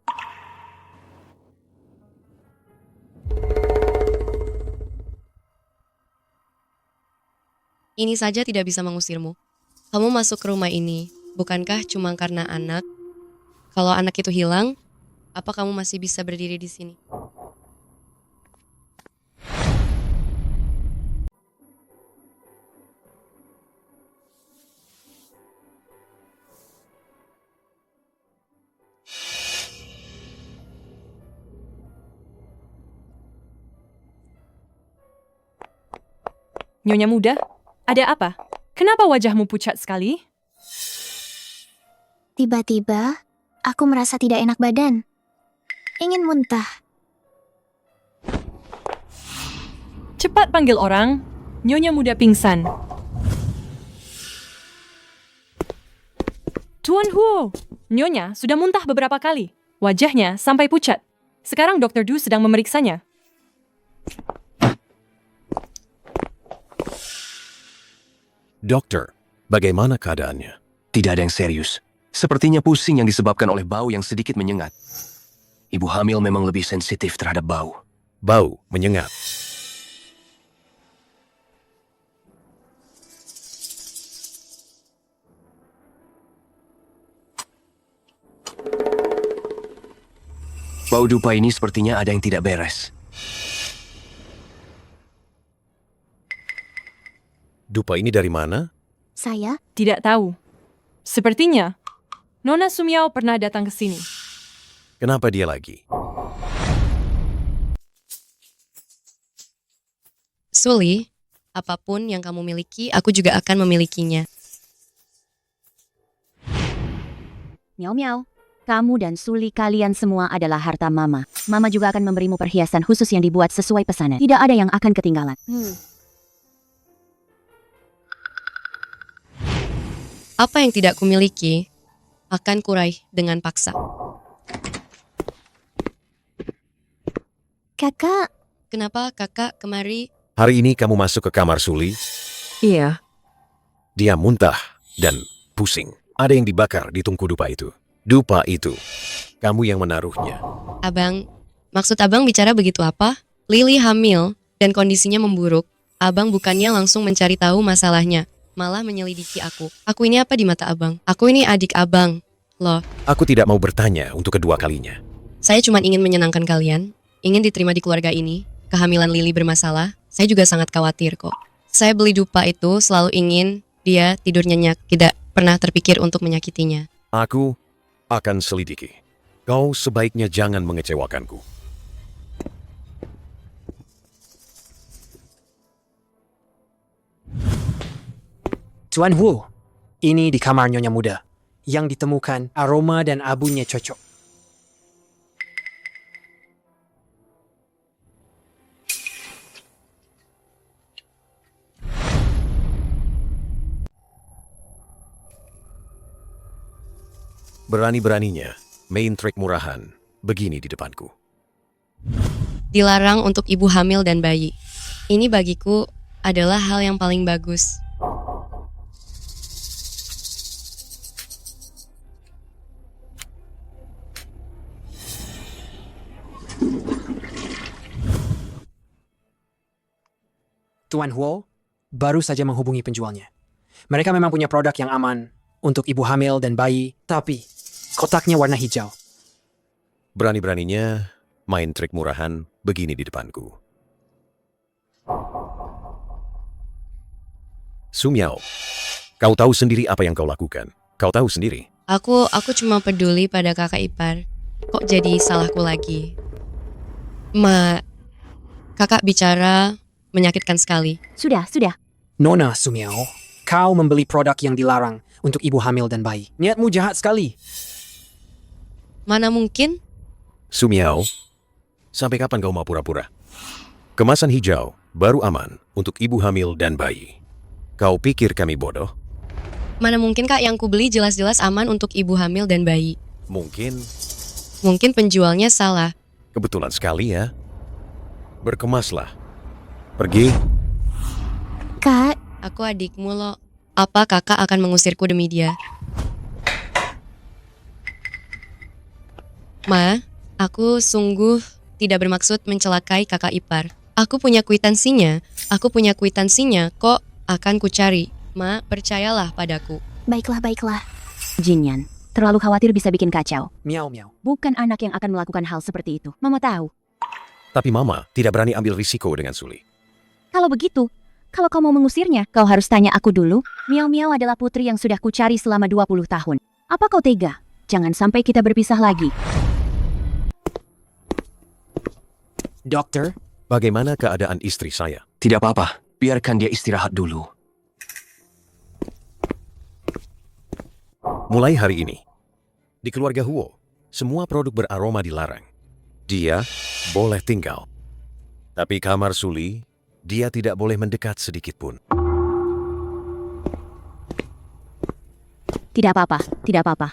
Ini saja tidak bisa mengusirmu. Kamu masuk ke rumah ini, bukankah cuma karena anak? Kalau anak itu hilang, apa kamu masih bisa berdiri di sini? Nyonya Muda, ada apa? Kenapa wajahmu pucat sekali? Tiba-tiba, aku merasa tidak enak badan. Ingin muntah. Cepat panggil orang. Nyonya Muda pingsan. Tuan Huo, Nyonya sudah muntah beberapa kali. Wajahnya sampai pucat. Sekarang Dr. Du sedang memeriksanya. Dokter, bagaimana keadaannya? Tidak ada yang serius. Sepertinya pusing yang disebabkan oleh bau yang sedikit menyengat. Ibu hamil memang lebih sensitif terhadap bau. Bau menyengat. Bau dupa ini sepertinya ada yang tidak beres. Dupa ini dari mana? Saya? Tidak tahu. Sepertinya, Nona Sumiao pernah datang ke sini. Kenapa dia lagi? Suli, apapun yang kamu miliki, aku juga akan memilikinya. Miao Miao, kamu dan Suli kalian semua adalah harta Mama. Mama juga akan memberimu perhiasan khusus yang dibuat sesuai pesanan. Tidak ada yang akan ketinggalan. Apa yang tidak kumiliki akan kurai dengan paksa. Kakak. Kenapa kakak kemari? Hari ini kamu masuk ke kamar Suli Iya. Dia muntah dan pusing. Ada yang dibakar di tungku dupa itu. Dupa itu, kamu yang menaruhnya. Abang, maksud abang bicara begitu apa? Lily hamil dan kondisinya memburuk. Abang bukannya langsung mencari tahu masalahnya, malah menyelidiki aku. Aku ini apa di mata abang? Aku ini adik abang, loh. Aku tidak mau bertanya untuk kedua kalinya. Saya cuma ingin menyenangkan kalian, ingin diterima di keluarga ini. Kehamilan Lily bermasalah, saya juga sangat khawatir kok. Saya beli dupa itu selalu ingin dia tidur nyenyak, tidak pernah terpikir untuk menyakitinya. Aku akan selidiki. Kau sebaiknya jangan mengecewakanku. Tuan Wu, ini di kamar Nyonya Muda. Yang ditemukan aroma dan abunya cocok. Berani-beraninya, main track murahan begini di depanku. Dilarang untuk ibu hamil dan bayi. Ini bagiku adalah hal yang paling bagus. Tuan Huo baru saja menghubungi penjualnya. Mereka memang punya produk yang aman untuk ibu hamil dan bayi, tapi kotaknya warna hijau. Berani-beraninya, main trik murahan begini di depanku. Sumiao, kau tahu sendiri apa yang kau lakukan. Kau tahu sendiri. Aku cuma peduli pada kakak ipar. Kok jadi salahku lagi? Kakak bicara menyakitkan sekali. Sudah. Nona Sumiao, kau membeli produk yang dilarang untuk ibu hamil dan bayi. Niatmu jahat sekali. Mana mungkin? Sumiao, sampai kapan kau mau pura-pura? Kemasan hijau baru aman untuk ibu hamil dan bayi. Kau pikir kami bodoh? Mana mungkin kak, yang kubeli jelas-jelas aman untuk ibu hamil dan bayi. Mungkin penjualnya salah. kebetulan sekali ya. Berkemaslah. Pergi. Kak, Aku adikmu loh. Apa kakak akan mengusirku demi dia? Ma, aku sungguh tidak bermaksud mencelakai kakak ipar. Aku punya kwitansinya. Kok akan kucari. Ma, percayalah padaku. baiklah. Jinyan, terlalu khawatir bisa bikin kacau. Miau. Bukan anak yang akan melakukan hal seperti itu. Mama tahu. Tapi Mama tidak berani ambil risiko dengan Suli. Kalau begitu, kalau kau mau mengusirnya, kau harus tanya aku dulu. Miau adalah putri yang sudah kucari selama 20 tahun. Apa kau tega? Jangan sampai kita berpisah lagi. Dokter, bagaimana keadaan istri saya? Tidak apa-apa, biarkan dia istirahat dulu. Mulai hari ini, di keluarga Huo, semua produk beraroma dilarang. Dia boleh tinggal. Tapi kamar Suli, dia tidak boleh mendekat sedikit pun. Tidak apa-apa.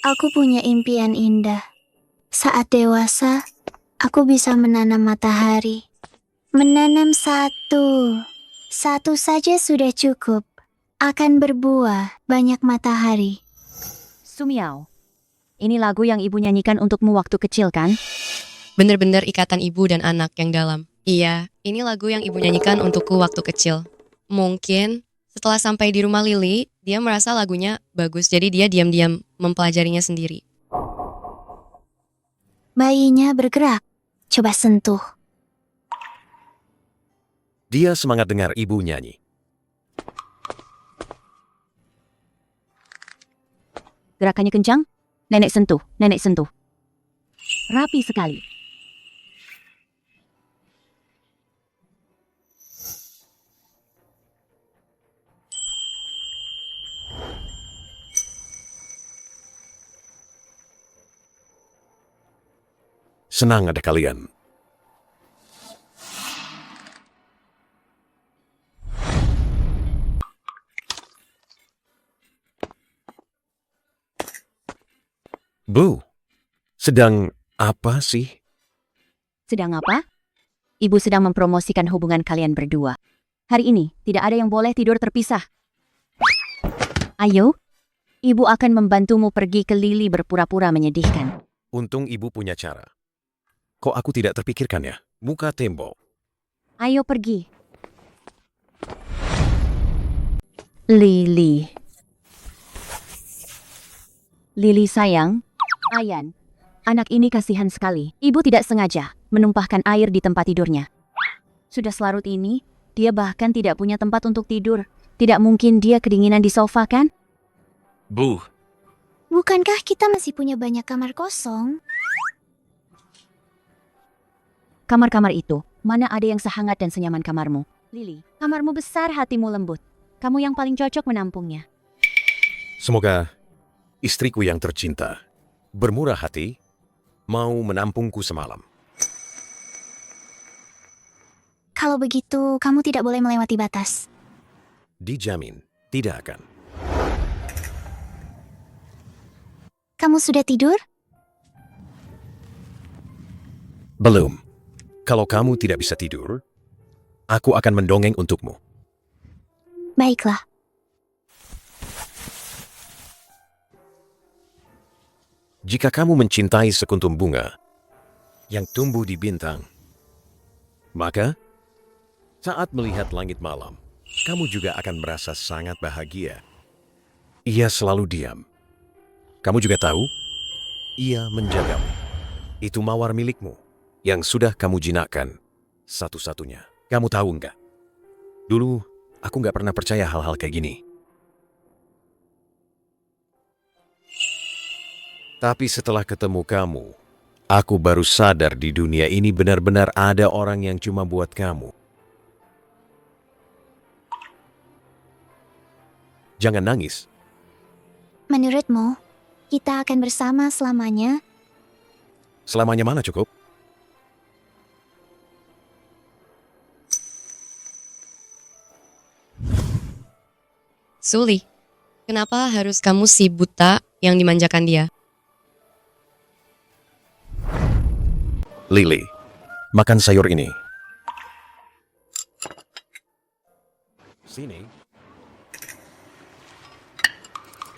Aku punya impian indah. Saat dewasa, aku bisa menanam matahari. Menanam satu saja sudah cukup. Akan berbuah banyak matahari. Sumiao, ini lagu yang ibu nyanyikan untukmu waktu kecil kan? Bener-bener ikatan ibu dan anak yang dalam. Iya, ini lagu yang ibu nyanyikan untukku waktu kecil. Mungkin setelah sampai di rumah Lily, dia merasa lagunya bagus, jadi dia diam-diam mempelajarinya sendiri. Bayinya bergerak. Coba sentuh. Dia semangat dengar ibu nyanyi. Gerakannya kencang. Nenek sentuh. Rapi sekali. Senang ada kalian. Bu, sedang apa sih? Sedang apa? Ibu sedang mempromosikan hubungan kalian berdua. Hari ini, tidak ada yang boleh tidur terpisah. Ayo, ibu akan membantumu pergi ke Lily berpura-pura menyedihkan. Untung ibu punya cara. Kok aku tidak terpikirkannya? Muka tembok. Ayo pergi. Lily. Lily sayang, Ayan. Anak ini kasihan sekali. Ibu tidak sengaja menumpahkan air di tempat tidurnya. Sudah selarut ini, dia bahkan tidak punya tempat untuk tidur. Tidak mungkin dia kedinginan di sofa, kan? Bu, Bukankah kita masih punya banyak kamar kosong? Kamar-kamar itu, mana ada yang sehangat dan senyaman kamarmu? Lily, kamarmu besar, hatimu lembut. Kamu yang paling cocok menampungnya. Semoga istriku yang tercinta, bermurah hati, mau menampungku semalam. Kalau begitu, kamu tidak boleh melewati batas. Dijamin, tidak akan. Kamu sudah tidur? Belum. Kalau kamu tidak bisa tidur, aku akan mendongeng untukmu. Baiklah. Jika kamu mencintai sekuntum bunga yang tumbuh di bintang, maka saat melihat langit malam, kamu juga akan merasa sangat bahagia. Ia selalu diam. Kamu juga tahu, ia menjagamu. Itu mawar milikmu yang sudah kamu jinakkan satu-satunya. Kamu tahu nggak? Dulu, aku nggak pernah percaya hal-hal kayak gini. Tapi setelah ketemu kamu, aku baru sadar di dunia ini benar-benar ada orang yang cuma buat kamu. Jangan nangis. Menurutmu, kita akan bersama selamanya? Selamanya mana cukup? Suli, kenapa harus kamu si buta yang dimanjakan dia? Lily, makan sayur ini. Sini.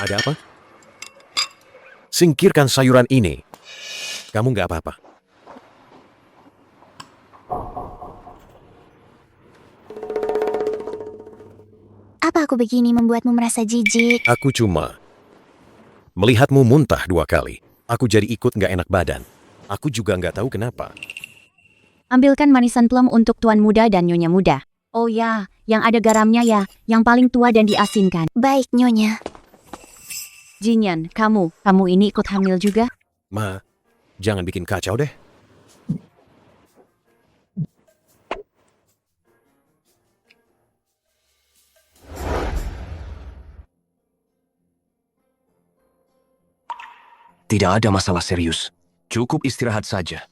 Ada apa? Singkirkan sayuran ini. Kamu nggak apa-apa. Apa aku begini membuatmu merasa jijik? Aku cuma melihatmu muntah 2 kali. Aku jadi ikut nggak enak badan. Aku juga nggak tahu kenapa. Ambilkan manisan plum untuk tuan muda dan nyonya muda. Oh ya, yang ada garamnya ya, yang paling tua dan diasinkan. Baik, nyonya. Jinyan, kamu ini ikut hamil juga? Ma, jangan bikin kacau deh. Tidak ada masalah serius. Cukup istirahat saja.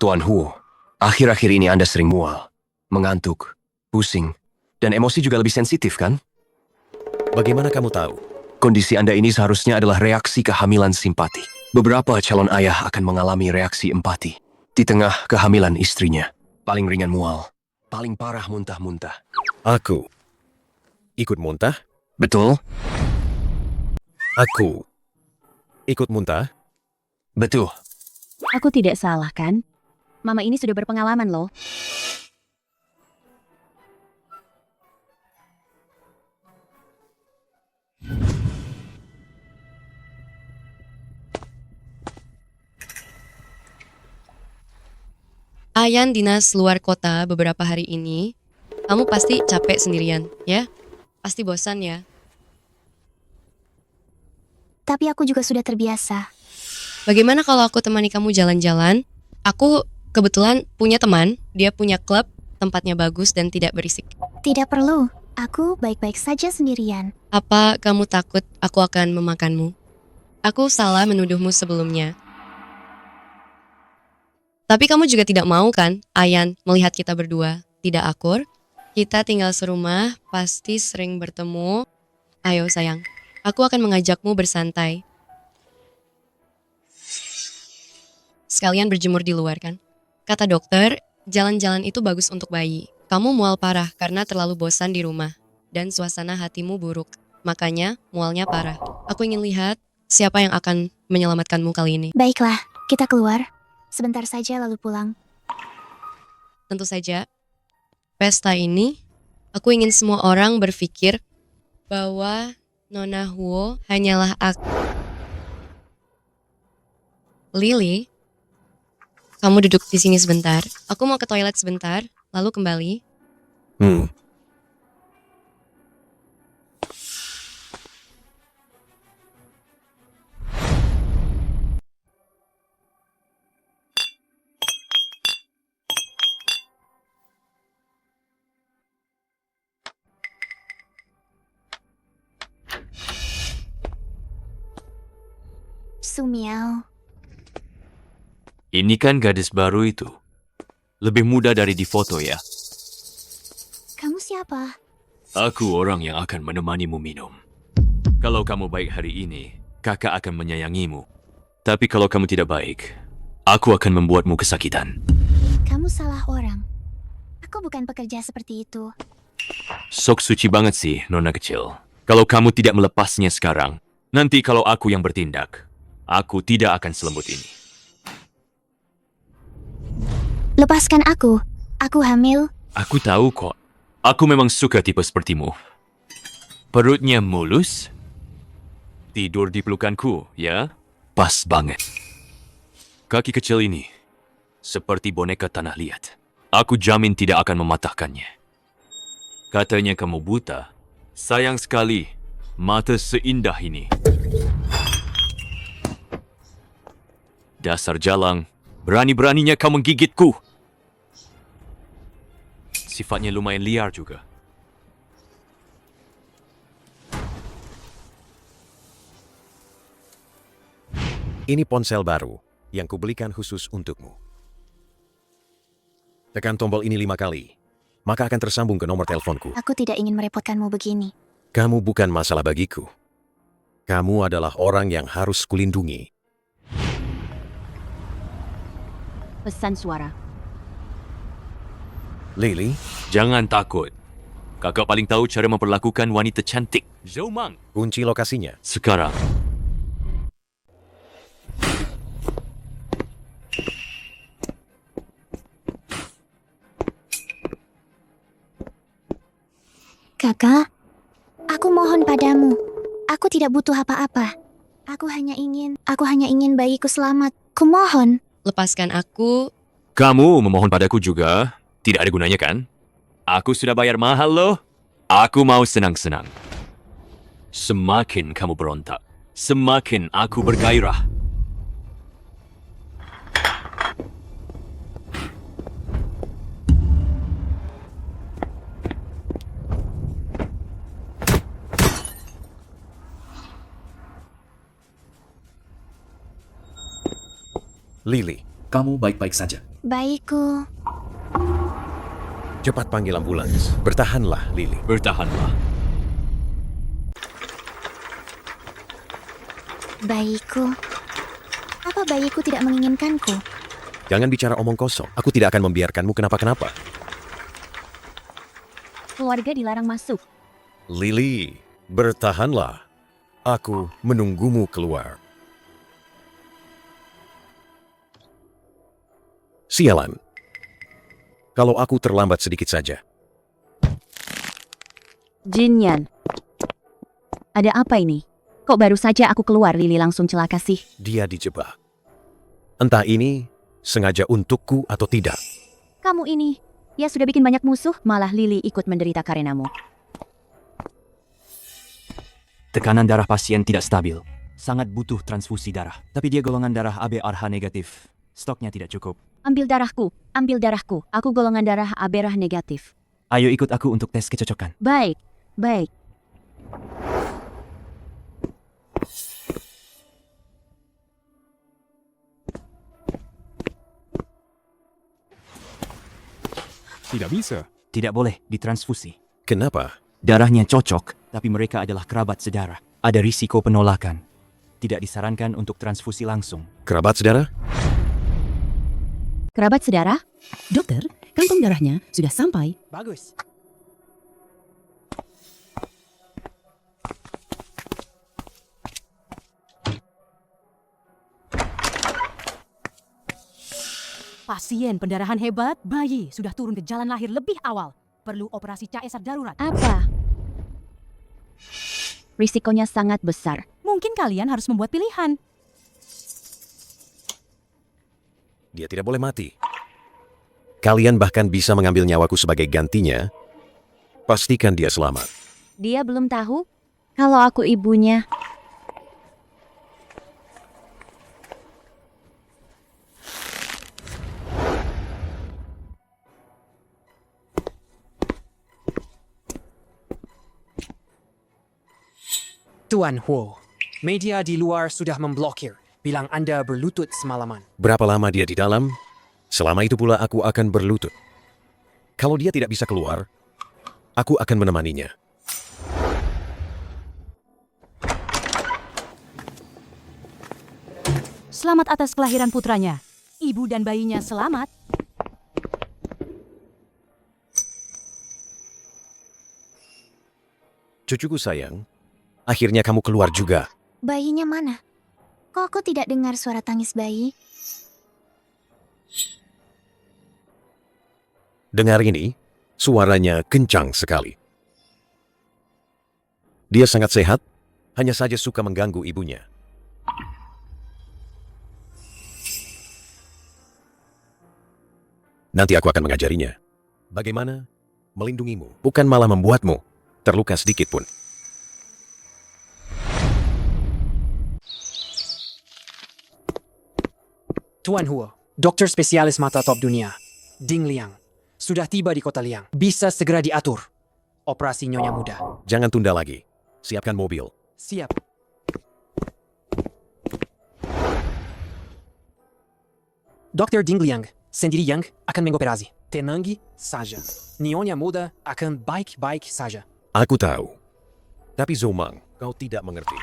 Tuan Hu, akhir-akhir ini Anda sering mual, mengantuk, pusing, dan emosi juga lebih sensitif, kan? Bagaimana kamu tahu? Kondisi Anda ini seharusnya adalah reaksi kehamilan simpati. Beberapa calon ayah akan mengalami reaksi empati di tengah kehamilan istrinya. Paling ringan mual, paling parah muntah-muntah. Aku ikut muntah? Betul? Aku ikut muntah? Betul. Aku tidak salah, kan? Mama ini sudah berpengalaman loh. Ayan dinas luar kota beberapa hari ini. Kamu pasti capek sendirian, ya? Pasti bosan ya? Tapi aku juga sudah terbiasa. Bagaimana kalau aku temani kamu jalan-jalan? Aku kebetulan punya teman, dia punya klub, tempatnya bagus dan tidak berisik. Tidak perlu. Aku baik-baik saja sendirian. Apa kamu takut aku akan memakanmu? Aku salah menuduhmu sebelumnya. Tapi kamu juga tidak mau kan, Ayan, melihat kita berdua tidak akur? Kita tinggal serumah, pasti sering bertemu. Ayo sayang, aku akan mengajakmu bersantai. Sekalian berjemur di luar kan? Kata dokter, jalan-jalan itu bagus untuk bayi. Kamu mual parah karena terlalu bosan di rumah. Dan suasana hatimu buruk. Makanya mualnya parah. Aku ingin lihat siapa yang akan menyelamatkanmu kali ini. Baiklah, kita keluar. Sebentar saja lalu pulang. Tentu saja, pesta ini, aku ingin semua orang berpikir bahwa Nona Huo hanyalah aku. Lily, kamu duduk di sini sebentar. Aku mau ke toilet sebentar, lalu kembali. Sumiao. Ini kan gadis baru itu. Lebih muda dari di foto ya. Kamu siapa? Aku orang yang akan menemanimu minum. Kalau kamu baik hari ini, kakak akan menyayangimu. Tapi kalau kamu tidak baik, aku akan membuatmu kesakitan. Kamu salah orang. Aku bukan pekerja seperti itu. Sok suci banget sih, Nona kecil. Kalau kamu tidak melepasnya sekarang, nanti kalau aku yang bertindak, aku tidak akan selembut ini. Lepaskan aku. Aku hamil. Aku tahu kok. Aku memang suka tipe sepertimu. Perutnya mulus. Tidur di pelukanku, ya? Pas banget. Kaki kecil ini, seperti boneka tanah liat. Aku jamin tidak akan mematahkannya. Katanya kamu buta. Sayang sekali, mata seindah ini. Dasar jalang, berani-beraninya kau menggigitku. Sifatnya lumayan liar juga. Ini ponsel baru yang kubelikan khusus untukmu. Tekan tombol ini 5 kali, maka akan tersambung ke nomor teleponku. Aku tidak ingin merepotkanmu begini. Kamu bukan masalah bagiku. Kamu adalah orang yang harus kulindungi. Pesan suara. Lily, jangan takut. Kakak paling tahu cara memperlakukan wanita cantik. Zhou Mang. Kunci lokasinya. Sekarang. Kakak, aku mohon padamu. Aku tidak butuh apa-apa. Aku hanya ingin bayiku selamat. Kumohon. Lepaskan aku. Kamu memohon padaku juga. Tidak ada gunanya kan? Aku sudah bayar mahal loh. Aku mau senang-senang. Semakin kamu berontak, semakin aku bergairah. Lily, kamu baik-baik saja. Bayiku. Cepat panggil ambulans. Bertahanlah, Lily. Bertahanlah. Bayiku. Apa bayiku tidak menginginkanku? Jangan bicara omong kosong. Aku tidak akan membiarkanmu kenapa-kenapa. Keluarga dilarang masuk. Lily, bertahanlah. Aku menunggumu keluar. Sialan. Kalau aku terlambat sedikit saja. Jinyan. Ada apa ini? Kok baru saja aku keluar, Lily langsung celaka sih? Dia dijebak. Entah ini sengaja untukku atau tidak. Kamu ini, ya sudah bikin banyak musuh, malah Lily ikut menderita karenamu. Tekanan darah pasien tidak stabil. Sangat butuh transfusi darah. Tapi dia golongan darah AB-RH negatif. Stoknya tidak cukup. Ambil darahku. Aku golongan darah AB-RH negatif. Ayo ikut aku untuk tes kecocokan. Baik. Tidak bisa. Tidak boleh ditransfusi. Kenapa? Darahnya cocok, tapi mereka adalah kerabat sedarah. Ada risiko penolakan. Tidak disarankan untuk transfusi langsung. Kerabat saudara? Kerabat sedarah? Dokter, kantong darahnya sudah sampai. Bagus. Pasien pendarahan hebat, bayi sudah turun ke jalan lahir lebih awal. Perlu operasi CSR darurat. Apa? Risikonya sangat besar. Mungkin kalian harus membuat pilihan. Dia tidak boleh mati. Kalian bahkan bisa mengambil nyawaku sebagai gantinya. Pastikan dia selamat. Dia belum tahu kalau aku ibunya. Tuan Huo, media di luar sudah memblokir. Bilang Anda berlutut semalaman. Berapa lama dia di dalam? Selama itu pula aku akan berlutut. Kalau dia tidak bisa keluar, aku akan menemaninya. Selamat atas kelahiran putranya. Ibu dan bayinya selamat. Cucuku sayang, akhirnya kamu keluar juga. Bayinya mana? Kok aku tidak dengar suara tangis bayi? Dengar ini, suaranya kencang sekali. Dia sangat sehat, hanya saja suka mengganggu ibunya. Nanti aku akan mengajarinya. Bagaimana melindungimu, bukan malah membuatmu terluka sedikit pun. Tuan Huo, dokter spesialis mata top dunia, Ding Liang, sudah tiba di kota Liang. Bisa segera diatur. Operasi Nyonya Muda. Jangan tunda lagi. Siapkan mobil. Siap. Dr. Ding Liang sendiri yang akan mengoperasi. Tenangi saja. Nyonya Muda akan baik-baik saja. Aku tahu. Tapi Zomang, kau tidak mengerti.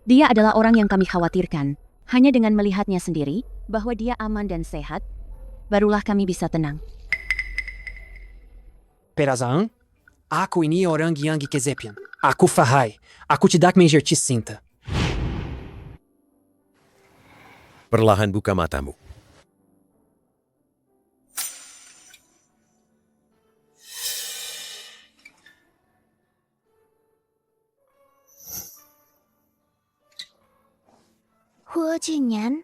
Dia adalah orang yang kami khawatirkan. Hanya dengan melihatnya sendiri, bahwa dia aman dan sehat, barulah kami bisa tenang. Perazang, aku ini orang yang kesepian. Aku fahai. Aku tidak mengerti cinta. Perlahan buka matamu. Huo Jingyan?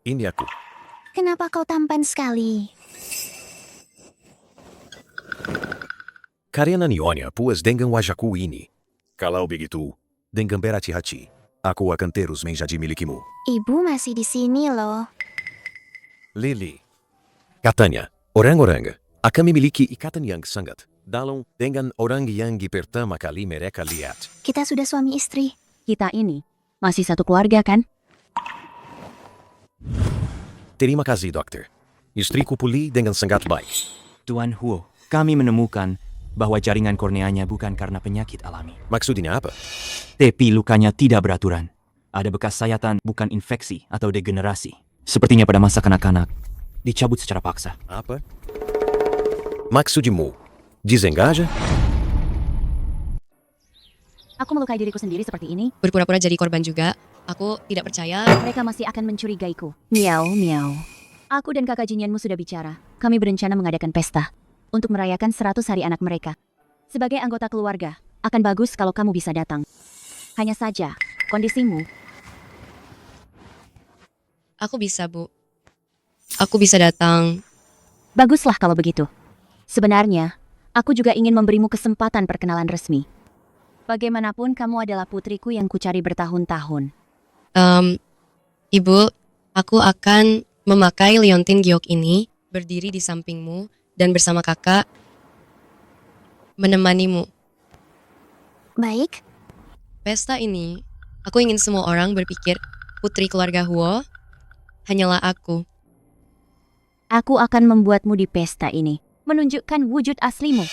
Ini aku. Kenapa kau tampan sekali? Karena Nyonya puas dengan wajahku ini. Kalau begitu, dengan berhati-hati, aku akan terus menjadi milikimu. Ibu masih di sini loh. Lily. Katanya, orang-orang akan memiliki ikatan yang sangat dalam dengan orang yang pertama kali mereka lihat. Kita sudah suami istri. Kita ini masih satu keluarga kan? Terima kasih, dokter. Istriku pulih dengan sangat baik. Tuan Huo, kami menemukan bahwa jaringan korneanya bukan karena penyakit alami. Maksudnya apa? Tapi lukanya tidak beraturan. Ada bekas sayatan, bukan infeksi atau degenerasi. Sepertinya pada masa kanak-kanak, dicabut secara paksa. Apa? Maksudmu, desengaja? Aku melukai diriku sendiri seperti ini. Berpura-pura jadi korban juga. Aku tidak percaya. Mereka masih akan mencurigaiku. Miau, miau. Aku dan kakak Jinyanmu sudah bicara. Kami berencana mengadakan pesta untuk merayakan 100 hari anak mereka. Sebagai anggota keluarga, akan bagus kalau kamu bisa datang. Hanya saja, kondisimu. Aku bisa, Bu. Aku bisa datang. Baguslah kalau begitu. Sebenarnya, aku juga ingin memberimu kesempatan perkenalan resmi. Bagaimanapun kamu adalah putriku yang kucari bertahun-tahun. Ibu, aku akan memakai liontin giok ini, berdiri di sampingmu, dan bersama kakak menemanimu. Baik. Pesta ini, aku ingin semua orang berpikir putri keluarga Huo hanyalah aku. Aku akan membuatmu di pesta ini, menunjukkan wujud aslimu.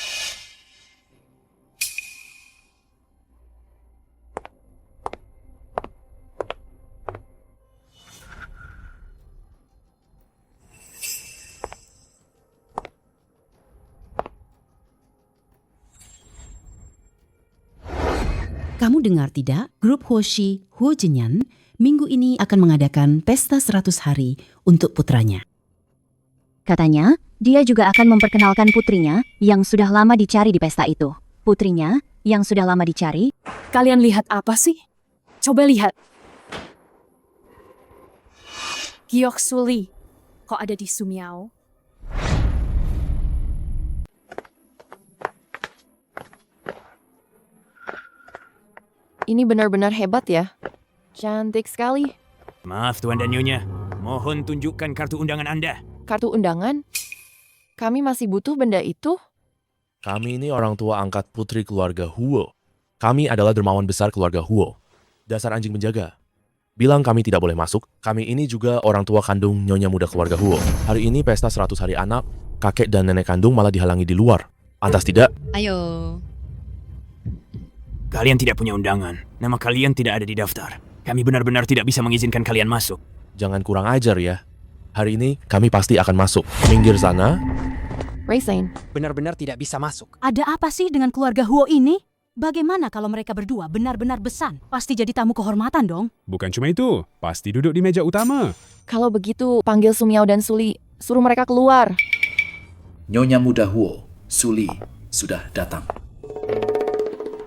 Kamu dengar tidak? Grup Huoshi Huojenyan minggu ini akan mengadakan pesta 100 hari untuk putranya. Katanya, dia juga akan memperkenalkan putrinya yang sudah lama dicari di pesta itu. Putrinya yang sudah lama dicari. Kalian lihat apa sih? Coba lihat. Giok Suli, kok ada di Sumiao? Ini benar-benar hebat ya. Cantik sekali. Maaf Tuan dan Nyonya, mohon tunjukkan kartu undangan Anda. Kartu undangan? Kami masih butuh benda itu? Kami ini orang tua angkat putri keluarga Huo. Kami adalah dermawan besar keluarga Huo. Dasar anjing penjaga. Bilang kami tidak boleh masuk, kami ini juga orang tua kandung nyonya muda keluarga Huo. Hari ini pesta 100 hari anak, kakek dan nenek kandung malah dihalangi di luar. Pantas tidak? Ayo. Kalian tidak punya undangan. Nama kalian tidak ada di daftar. Kami benar-benar tidak bisa mengizinkan kalian masuk. Jangan kurang ajar ya. Hari ini kami pasti akan masuk. Minggir sana. Raisin. Benar-benar tidak bisa masuk. Ada apa sih dengan keluarga Huo ini? Bagaimana kalau mereka berdua benar-benar besan? Pasti jadi tamu kehormatan dong. Bukan cuma itu, pasti duduk di meja utama. Kalau begitu, panggil Sumiao dan Suli. Suruh mereka keluar. Nyonya muda Huo, Suli, sudah datang.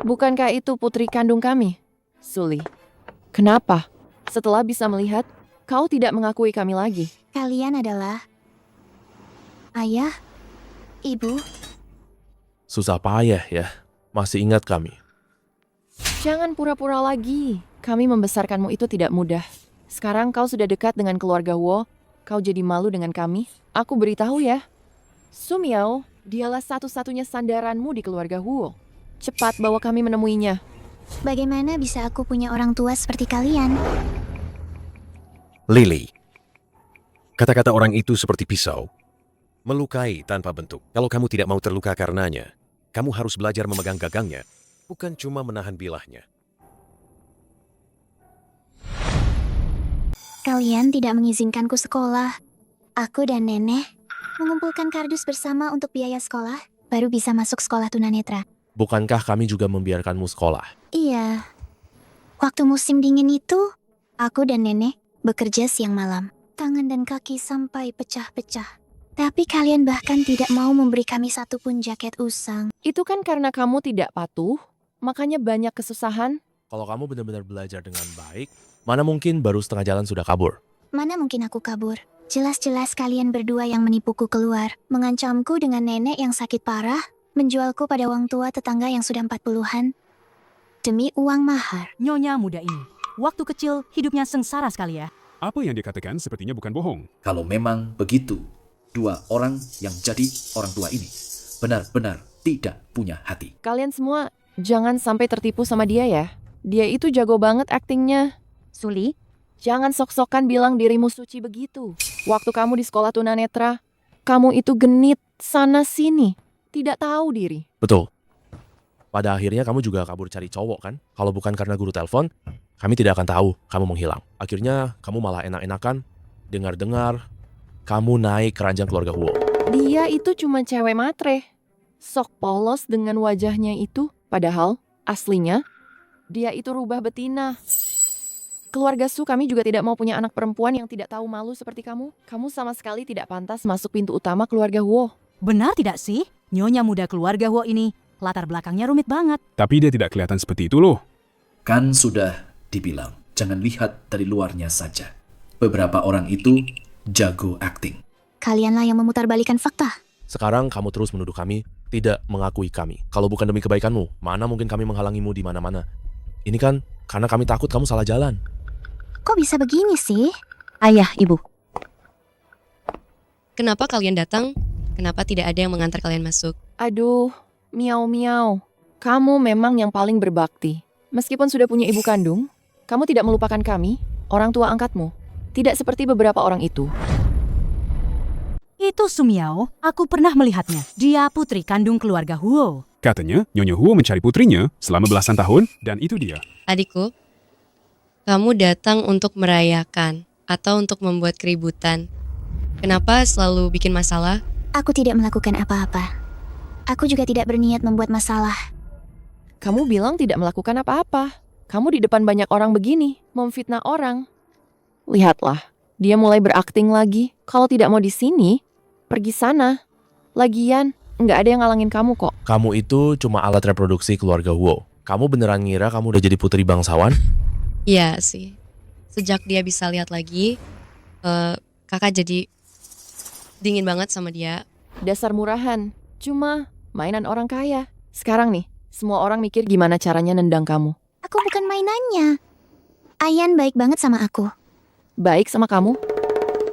Bukankah itu putri kandung kami? Suli. Kenapa? Setelah bisa melihat, kau tidak mengakui kami lagi. Kalian adalah ayah, ibu. Susah payah ya. Masih ingat kami. Jangan pura-pura lagi. Kami membesarkanmu itu tidak mudah. Sekarang kau sudah dekat dengan keluarga Huo. Kau jadi malu dengan kami. Aku beritahu ya. Sumiao, dialah satu-satunya sandaranmu di keluarga Huo. Cepat bawa kami menemuinya. Bagaimana bisa aku punya orang tua seperti kalian? Lily. Kata-kata orang itu seperti pisau. Melukai tanpa bentuk. Kalau kamu tidak mau terluka karenanya, kamu harus belajar memegang gagangnya, bukan cuma menahan bilahnya. Kalian tidak mengizinkanku sekolah. Aku dan nenek mengumpulkan kardus bersama untuk biaya sekolah, baru bisa masuk sekolah tunanetra. Bukankah kami juga membiarkanmu sekolah? Iya. Waktu musim dingin itu, aku dan nenek bekerja siang malam. Tangan dan kaki sampai pecah-pecah. Tapi kalian bahkan tidak mau memberi kami satupun jaket usang. Itu kan karena kamu tidak patuh, makanya banyak kesusahan. Kalau kamu benar-benar belajar dengan baik, mana mungkin baru setengah jalan sudah kabur? Mana mungkin aku kabur? Jelas-jelas kalian berdua yang menipuku keluar, mengancamku dengan nenek yang sakit parah, menjualku pada orang tua tetangga yang sudah 40-an, demi uang mahar. Nyonya muda ini, waktu kecil hidupnya sengsara sekali ya. Apa yang dikatakan sepertinya bukan bohong. Kalau memang begitu, dua orang yang jadi orang tua ini benar-benar tidak punya hati. Kalian semua jangan sampai tertipu sama dia ya. Dia itu jago banget aktingnya. Suli, jangan sok-sokan bilang dirimu suci begitu. Waktu kamu di sekolah tunanetra, kamu itu genit sana-sini. Tidak tahu diri. Betul. Pada akhirnya kamu juga kabur cari cowok kan? Kalau bukan karena guru telepon, kami tidak akan tahu kamu menghilang. Akhirnya kamu malah enak-enakan, dengar-dengar, kamu naik keranjang keluarga Huo. Dia itu cuma cewek matre. Sok polos dengan wajahnya itu. Padahal, aslinya, dia itu rubah betina. Keluarga Su kami juga tidak mau punya anak perempuan yang tidak tahu malu seperti kamu. Kamu sama sekali tidak pantas masuk pintu utama keluarga Huo. Benar tidak sih? Nyonya muda keluarga Huo ini, latar belakangnya rumit banget. Tapi dia tidak kelihatan seperti itu loh. Kan sudah dibilang, jangan lihat dari luarnya saja. Beberapa orang itu jago akting. Kalianlah yang memutarbalikkan fakta. Sekarang kamu terus menuduh kami, tidak mengakui kami. Kalau bukan demi kebaikanmu, mana mungkin kami menghalangimu di mana-mana. Ini kan karena kami takut kamu salah jalan. Kok bisa begini sih? Ayah, ibu. Kenapa kalian datang? Kenapa tidak ada yang mengantar kalian masuk? Aduh, miau-miau. Kamu memang yang paling berbakti. Meskipun sudah punya ibu kandung, kamu tidak melupakan kami, orang tua angkatmu. Tidak seperti beberapa orang itu. Itu Sumiao, aku pernah melihatnya. Dia putri kandung keluarga Huo. Katanya, Nyonya Huo mencari putrinya selama belasan tahun, dan itu dia. Adikku, kamu datang untuk merayakan atau untuk membuat keributan. Kenapa selalu bikin masalah? Aku tidak melakukan apa-apa. Aku juga tidak berniat membuat masalah. Kamu bilang tidak melakukan apa-apa. Kamu di depan banyak orang begini, memfitnah orang. Lihatlah, dia mulai berakting lagi. Kalau tidak mau di sini, pergi sana. Lagian, nggak ada yang ngalangin kamu kok. Kamu itu cuma alat reproduksi keluarga Huo. Kamu beneran ngira kamu udah jadi putri bangsawan? Iya sih. Sejak dia bisa lihat lagi, kakak jadi dingin banget sama dia. Dasar murahan, cuma mainan orang kaya. Sekarang nih, semua orang mikir gimana caranya nendang kamu. Aku bukan mainannya. Ayan baik banget sama aku. Baik sama kamu?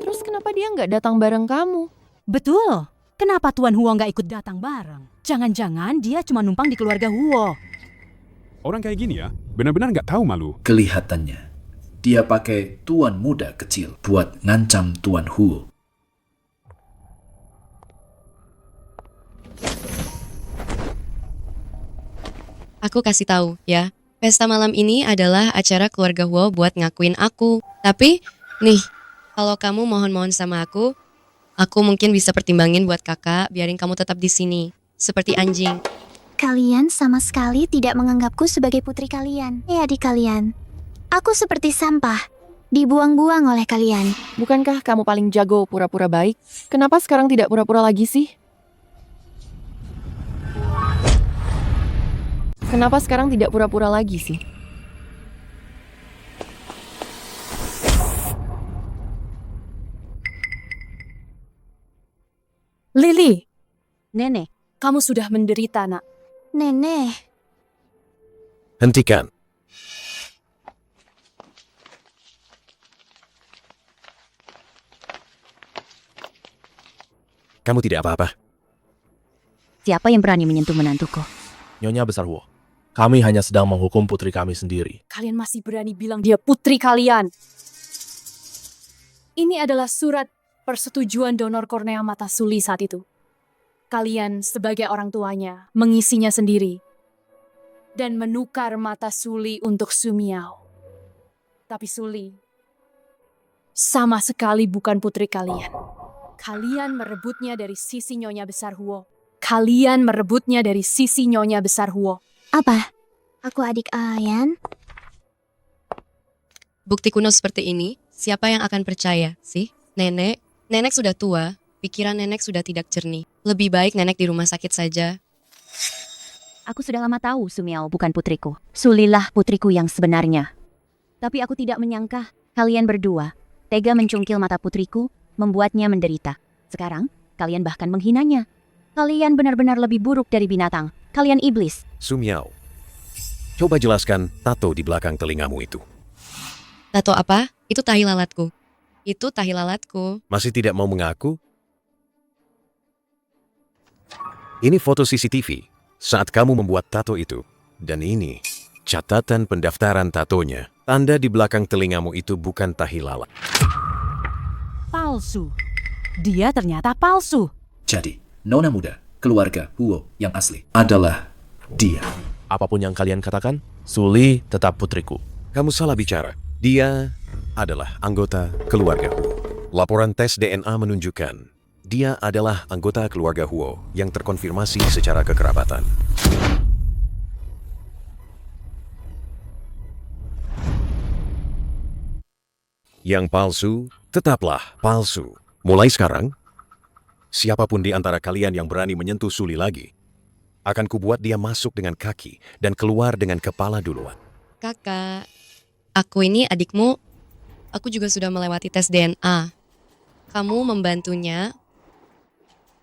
Terus kenapa dia nggak datang bareng kamu? Betul. Kenapa Tuan Huo nggak ikut datang bareng? Jangan-jangan dia cuma numpang di keluarga Huo. Orang kayak gini ya, benar-benar nggak tahu malu. Kelihatannya, dia pakai tuan muda kecil buat ngancam Tuan Huo. Aku kasih tahu ya, pesta malam ini adalah acara keluarga Huo buat ngakuin aku. Tapi, nih, kalau kamu mohon-mohon sama aku mungkin bisa pertimbangin buat kakak biarin kamu tetap di sini. Seperti anjing. Kalian sama sekali tidak menganggapku sebagai putri kalian. Adik kalian. Aku seperti sampah. Dibuang-buang oleh kalian. Bukankah kamu paling jago pura-pura baik? Kenapa sekarang tidak pura-pura lagi sih? Kenapa sekarang tidak pura-pura lagi sih? Lily, Nenek, kamu sudah menderita, nak. Nenek. Hentikan. Kamu tidak apa-apa. siapa yang berani menyentuh menantuku? Nyonya Besar Huo, kami hanya sedang menghukum putri kami sendiri. Kalian masih berani bilang dia putri kalian. Ini adalah surat persetujuan donor kornea mata Suli saat itu. Kalian sebagai orang tuanya mengisinya sendiri dan menukar mata Suli untuk Sumiao. Tapi Suli sama sekali bukan putri kalian. Kalian merebutnya dari sisi Nyonya Besar Huo. Kalian merebutnya dari sisi Nyonya Besar Huo. Apa? Aku adik Ayan? Bukti kuno seperti ini, siapa yang akan percaya sih? Nenek sudah tua, pikiran nenek sudah tidak jernih. Lebih baik nenek di rumah sakit saja. Aku sudah lama tahu Sumiao bukan putriku. Sulilah putriku yang sebenarnya. Tapi aku tidak menyangka kalian berdua tega mencungkil mata putriku, membuatnya menderita. Sekarang, kalian bahkan menghinanya. Kalian benar-benar lebih buruk dari binatang. Kalian iblis. Sumiao, coba jelaskan tato di belakang telingamu itu. Tato apa? Itu tahi lalatku. Itu tahi lalatku. Masih tidak mau mengaku? Ini foto CCTV saat kamu membuat tato itu. Dan ini catatan pendaftaran tatonya. Tanda di belakang telingamu itu bukan tahi lalat. Palsu. Dia ternyata palsu. Jadi, nona muda, keluarga Huo yang asli adalah dia. Apapun yang kalian katakan, Suli tetap putriku. Kamu salah bicara. Dia adalah anggota keluarga Huo. Laporan tes DNA menunjukkan dia adalah anggota keluarga Huo yang terkonfirmasi secara kekerabatan. Yang palsu, tetaplah palsu. Mulai sekarang, siapapun di antara kalian yang berani menyentuh Suli lagi, akan kubuat dia masuk dengan kaki dan keluar dengan kepala duluan. Kakak, aku ini adikmu. Aku juga sudah melewati tes DNA. Kamu membantunya,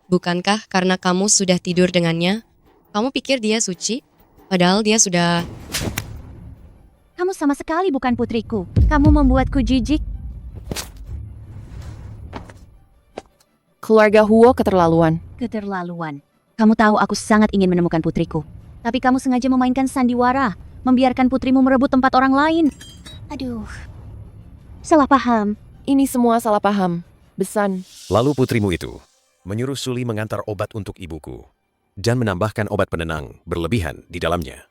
bukankah karena kamu sudah tidur dengannya? Kamu pikir dia suci? Padahal dia sudah... Kamu sama sekali bukan putriku. Kamu membuatku jijik. Keluarga Huo keterlaluan. Keterlaluan. Kamu tahu aku sangat ingin menemukan putriku. Tapi kamu sengaja memainkan sandiwara. Membiarkan putrimu merebut tempat orang lain. Aduh. Salah paham. Ini semua salah paham. Besan. Lalu putrimu itu menyuruh Suli mengantar obat untuk ibuku dan menambahkan obat penenang berlebihan di dalamnya.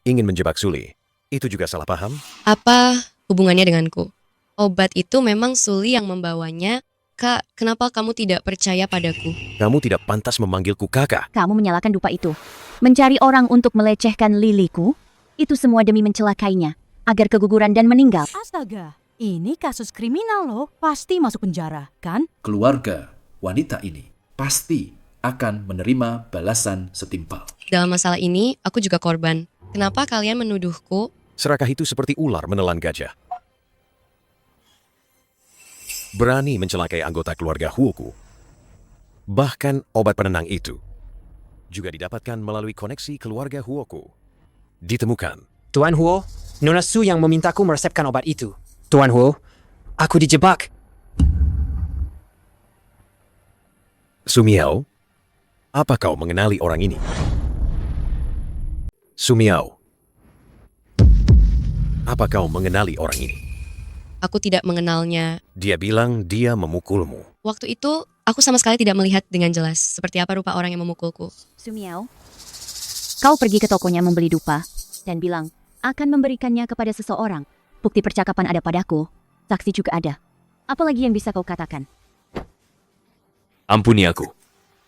Ingin menjebak Suli. Itu juga salah paham? Apa hubungannya denganku? Obat itu memang Suli yang membawanya Kak, kenapa kamu tidak percaya padaku? Kamu tidak pantas memanggilku kakak. Kamu menyalahkan dupa itu. Mencari orang untuk melecehkan Liliku, itu semua demi mencelakainya, agar keguguran dan meninggal. Astaga, ini kasus kriminal loh. Pasti masuk penjara, kan? Keluarga wanita ini pasti akan menerima balasan setimpal. Dalam masalah ini, aku juga korban. Kenapa kalian menuduhku? Serakah itu seperti ular menelan gajah. Berani mencelakai anggota keluarga Huoku. Bahkan obat penenang itu juga didapatkan melalui koneksi keluarga Huoku. Ditemukan. Tuan Huo, Nona Su yang memintaku meresepkan obat itu. Tuan Huo, aku dijebak. Sumiao, apa kau mengenali orang ini? Sumiao, apa kau mengenali orang ini? Aku tidak mengenalnya. Dia bilang dia memukulmu. Waktu itu, aku sama sekali tidak melihat dengan jelas seperti apa rupa orang yang memukulku. Sumiao, kau pergi ke tokonya membeli dupa dan bilang akan memberikannya kepada seseorang. Bukti percakapan ada padaku, saksi juga ada. Apalagi yang bisa kau katakan? Ampuni aku.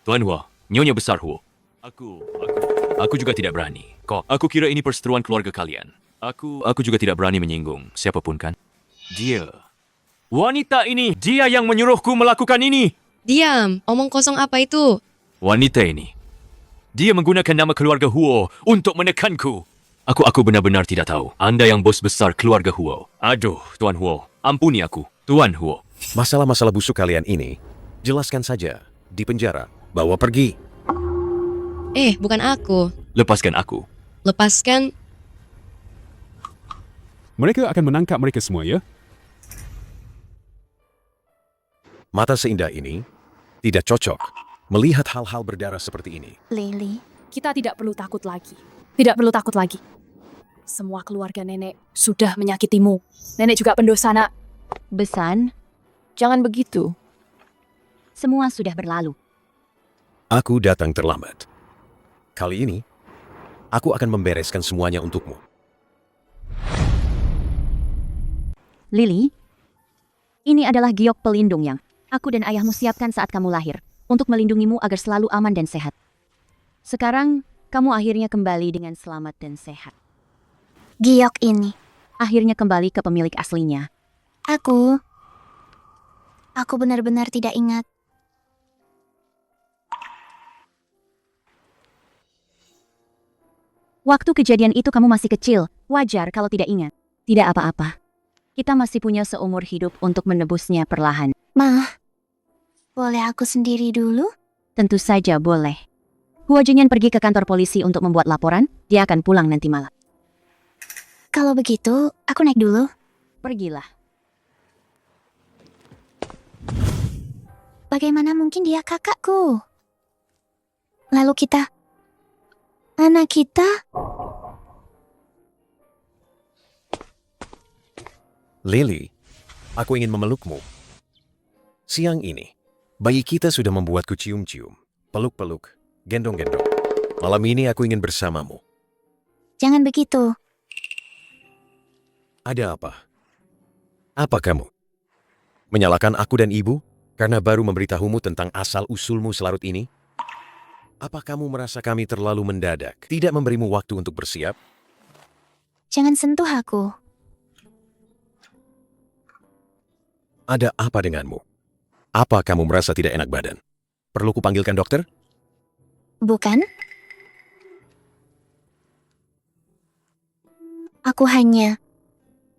Tuan Huo, Nyonya Besar Huo. Aku juga tidak berani. Kok, aku kira ini perseteruan keluarga kalian. Aku juga tidak berani menyinggung siapapun kan. Dia. Wanita ini, dia yang menyuruhku melakukan ini. Diam, omong kosong apa itu? Wanita ini. Dia menggunakan nama keluarga Huo untuk menekanku. Aku benar-benar tidak tahu. Anda yang bos besar keluarga Huo. Aduh, Tuan Huo, ampuni aku. Tuan Huo. Masalah-masalah busuk kalian ini, jelaskan saja. Di penjara, bawa pergi. Bukan aku. Lepaskan aku. Lepaskan. Mereka akan menangkap mereka semua, ya? Mata seindah ini tidak cocok melihat hal-hal berdarah seperti ini. Lily, kita tidak perlu takut lagi. Tidak perlu takut lagi. Semua keluarga nenek sudah menyakitimu. Nenek juga pendosa, nak. Besan, jangan begitu. Semua sudah berlalu. Aku datang terlambat. Kali ini, aku akan membereskan semuanya untukmu. Lily, ini adalah giok pelindung yang aku dan ayahmu siapkan saat kamu lahir, untuk melindungimu agar selalu aman dan sehat. Sekarang, kamu akhirnya kembali dengan selamat dan sehat. Giok ini. Akhirnya kembali ke pemilik aslinya. Aku benar-benar tidak ingat. Waktu kejadian itu kamu masih kecil, wajar kalau tidak ingat. Tidak apa-apa. Kita masih punya seumur hidup untuk menebusnya perlahan. Ma, boleh aku sendiri dulu? Tentu saja boleh. Huo Jingyan pergi ke kantor polisi untuk membuat laporan, dia akan pulang nanti malam. Kalau begitu, aku naik dulu. Pergilah. Bagaimana mungkin dia kakakku? Lalu kita... anak kita? Lily, aku ingin memelukmu. Siang ini, bayi kita sudah membuatku cium-cium, peluk-peluk, gendong-gendong. Malam ini aku ingin bersamamu. Jangan begitu. Ada apa? Apa kamu? Menyalahkan aku dan ibu karena baru memberitahumu tentang asal-usulmu selarut ini? Apa kamu merasa kami terlalu mendadak, tidak memberimu waktu untuk bersiap? Jangan sentuh aku. Ada apa denganmu? Apa kamu merasa tidak enak badan? Perlu kupanggilkan dokter? Bukan. Aku hanya...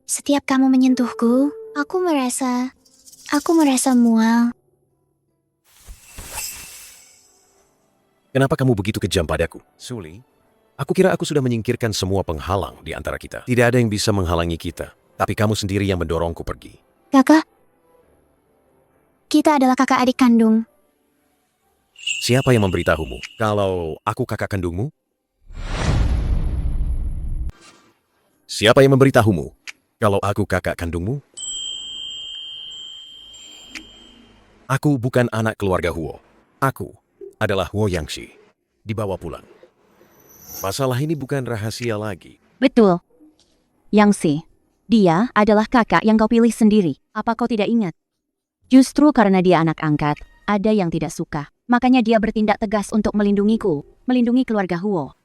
setiap kamu menyentuhku, aku merasa mual. Kenapa kamu begitu kejam padaku? Suli, aku kira aku sudah menyingkirkan semua penghalang di antara kita. Tidak ada yang bisa menghalangi kita, tapi kamu sendiri yang mendorongku pergi. Kakak, kita adalah kakak adik kandung. Siapa yang memberitahumu kalau aku kakak kandungmu? Siapa yang memberitahumu kalau aku kakak kandungmu? Aku bukan anak keluarga Huo. Aku adalah Huo Yangxi. Dibawa pulang. Masalah ini bukan rahasia lagi. Betul. Yangxi, dia adalah kakak yang kau pilih sendiri. Apa kau tidak ingat? Justru karena dia anak angkat, ada yang tidak suka. Makanya dia bertindak tegas untuk melindungiku, melindungi keluarga Huo.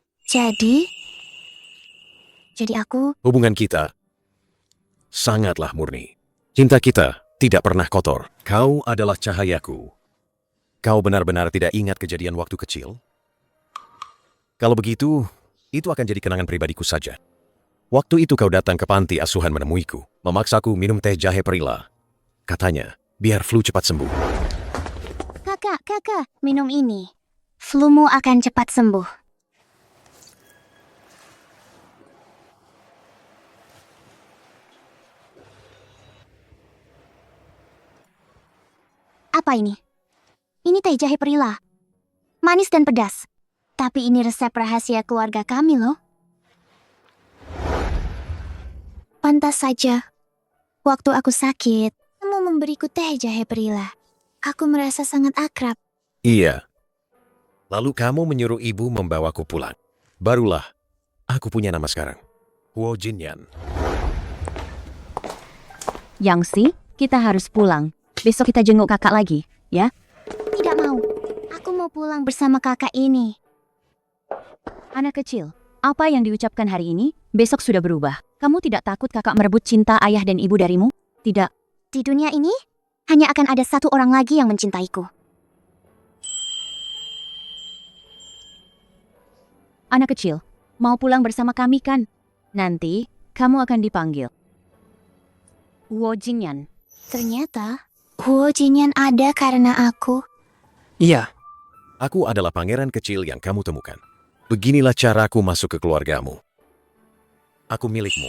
Jadi aku Hubungan kita sangatlah murni. Cinta kita tidak pernah kotor. Kau adalah cahayaku. Kau benar-benar tidak ingat kejadian waktu kecil? Kalau begitu, itu akan jadi kenangan pribadiku saja. Waktu itu kau datang ke panti asuhan menemuiku, memaksaku minum teh jahe perila. Katanya, biar flu cepat sembuh. Kakak, minum ini. Flumu akan cepat sembuh. Apa ini? Ini teh jahe perila. Manis dan pedas. Tapi ini resep rahasia keluarga kami loh. Pantas saja. Waktu aku sakit, kamu memberiku teh jahe perila. Aku merasa sangat akrab. Iya. Lalu kamu menyuruh ibu membawaku pulang. Barulah, aku punya nama sekarang. Huo Jinyan. Yangsi, kita harus pulang. Besok kita jenguk kakak lagi, ya? Tidak mau. Aku mau pulang bersama kakak ini. Anak kecil, apa yang diucapkan hari ini, besok sudah berubah. Kamu tidak takut kakak merebut cinta ayah dan ibu darimu? Tidak. Di dunia ini, hanya akan ada satu orang lagi yang mencintaiku. Anak kecil, mau pulang bersama kami kan? Nanti, kamu akan dipanggil Huo Jinyan. Ternyata, Huo Jinyan ada karena aku. Iya. Aku adalah pangeran kecil yang kamu temukan. Beginilah caraku masuk ke keluargamu. Aku milikmu.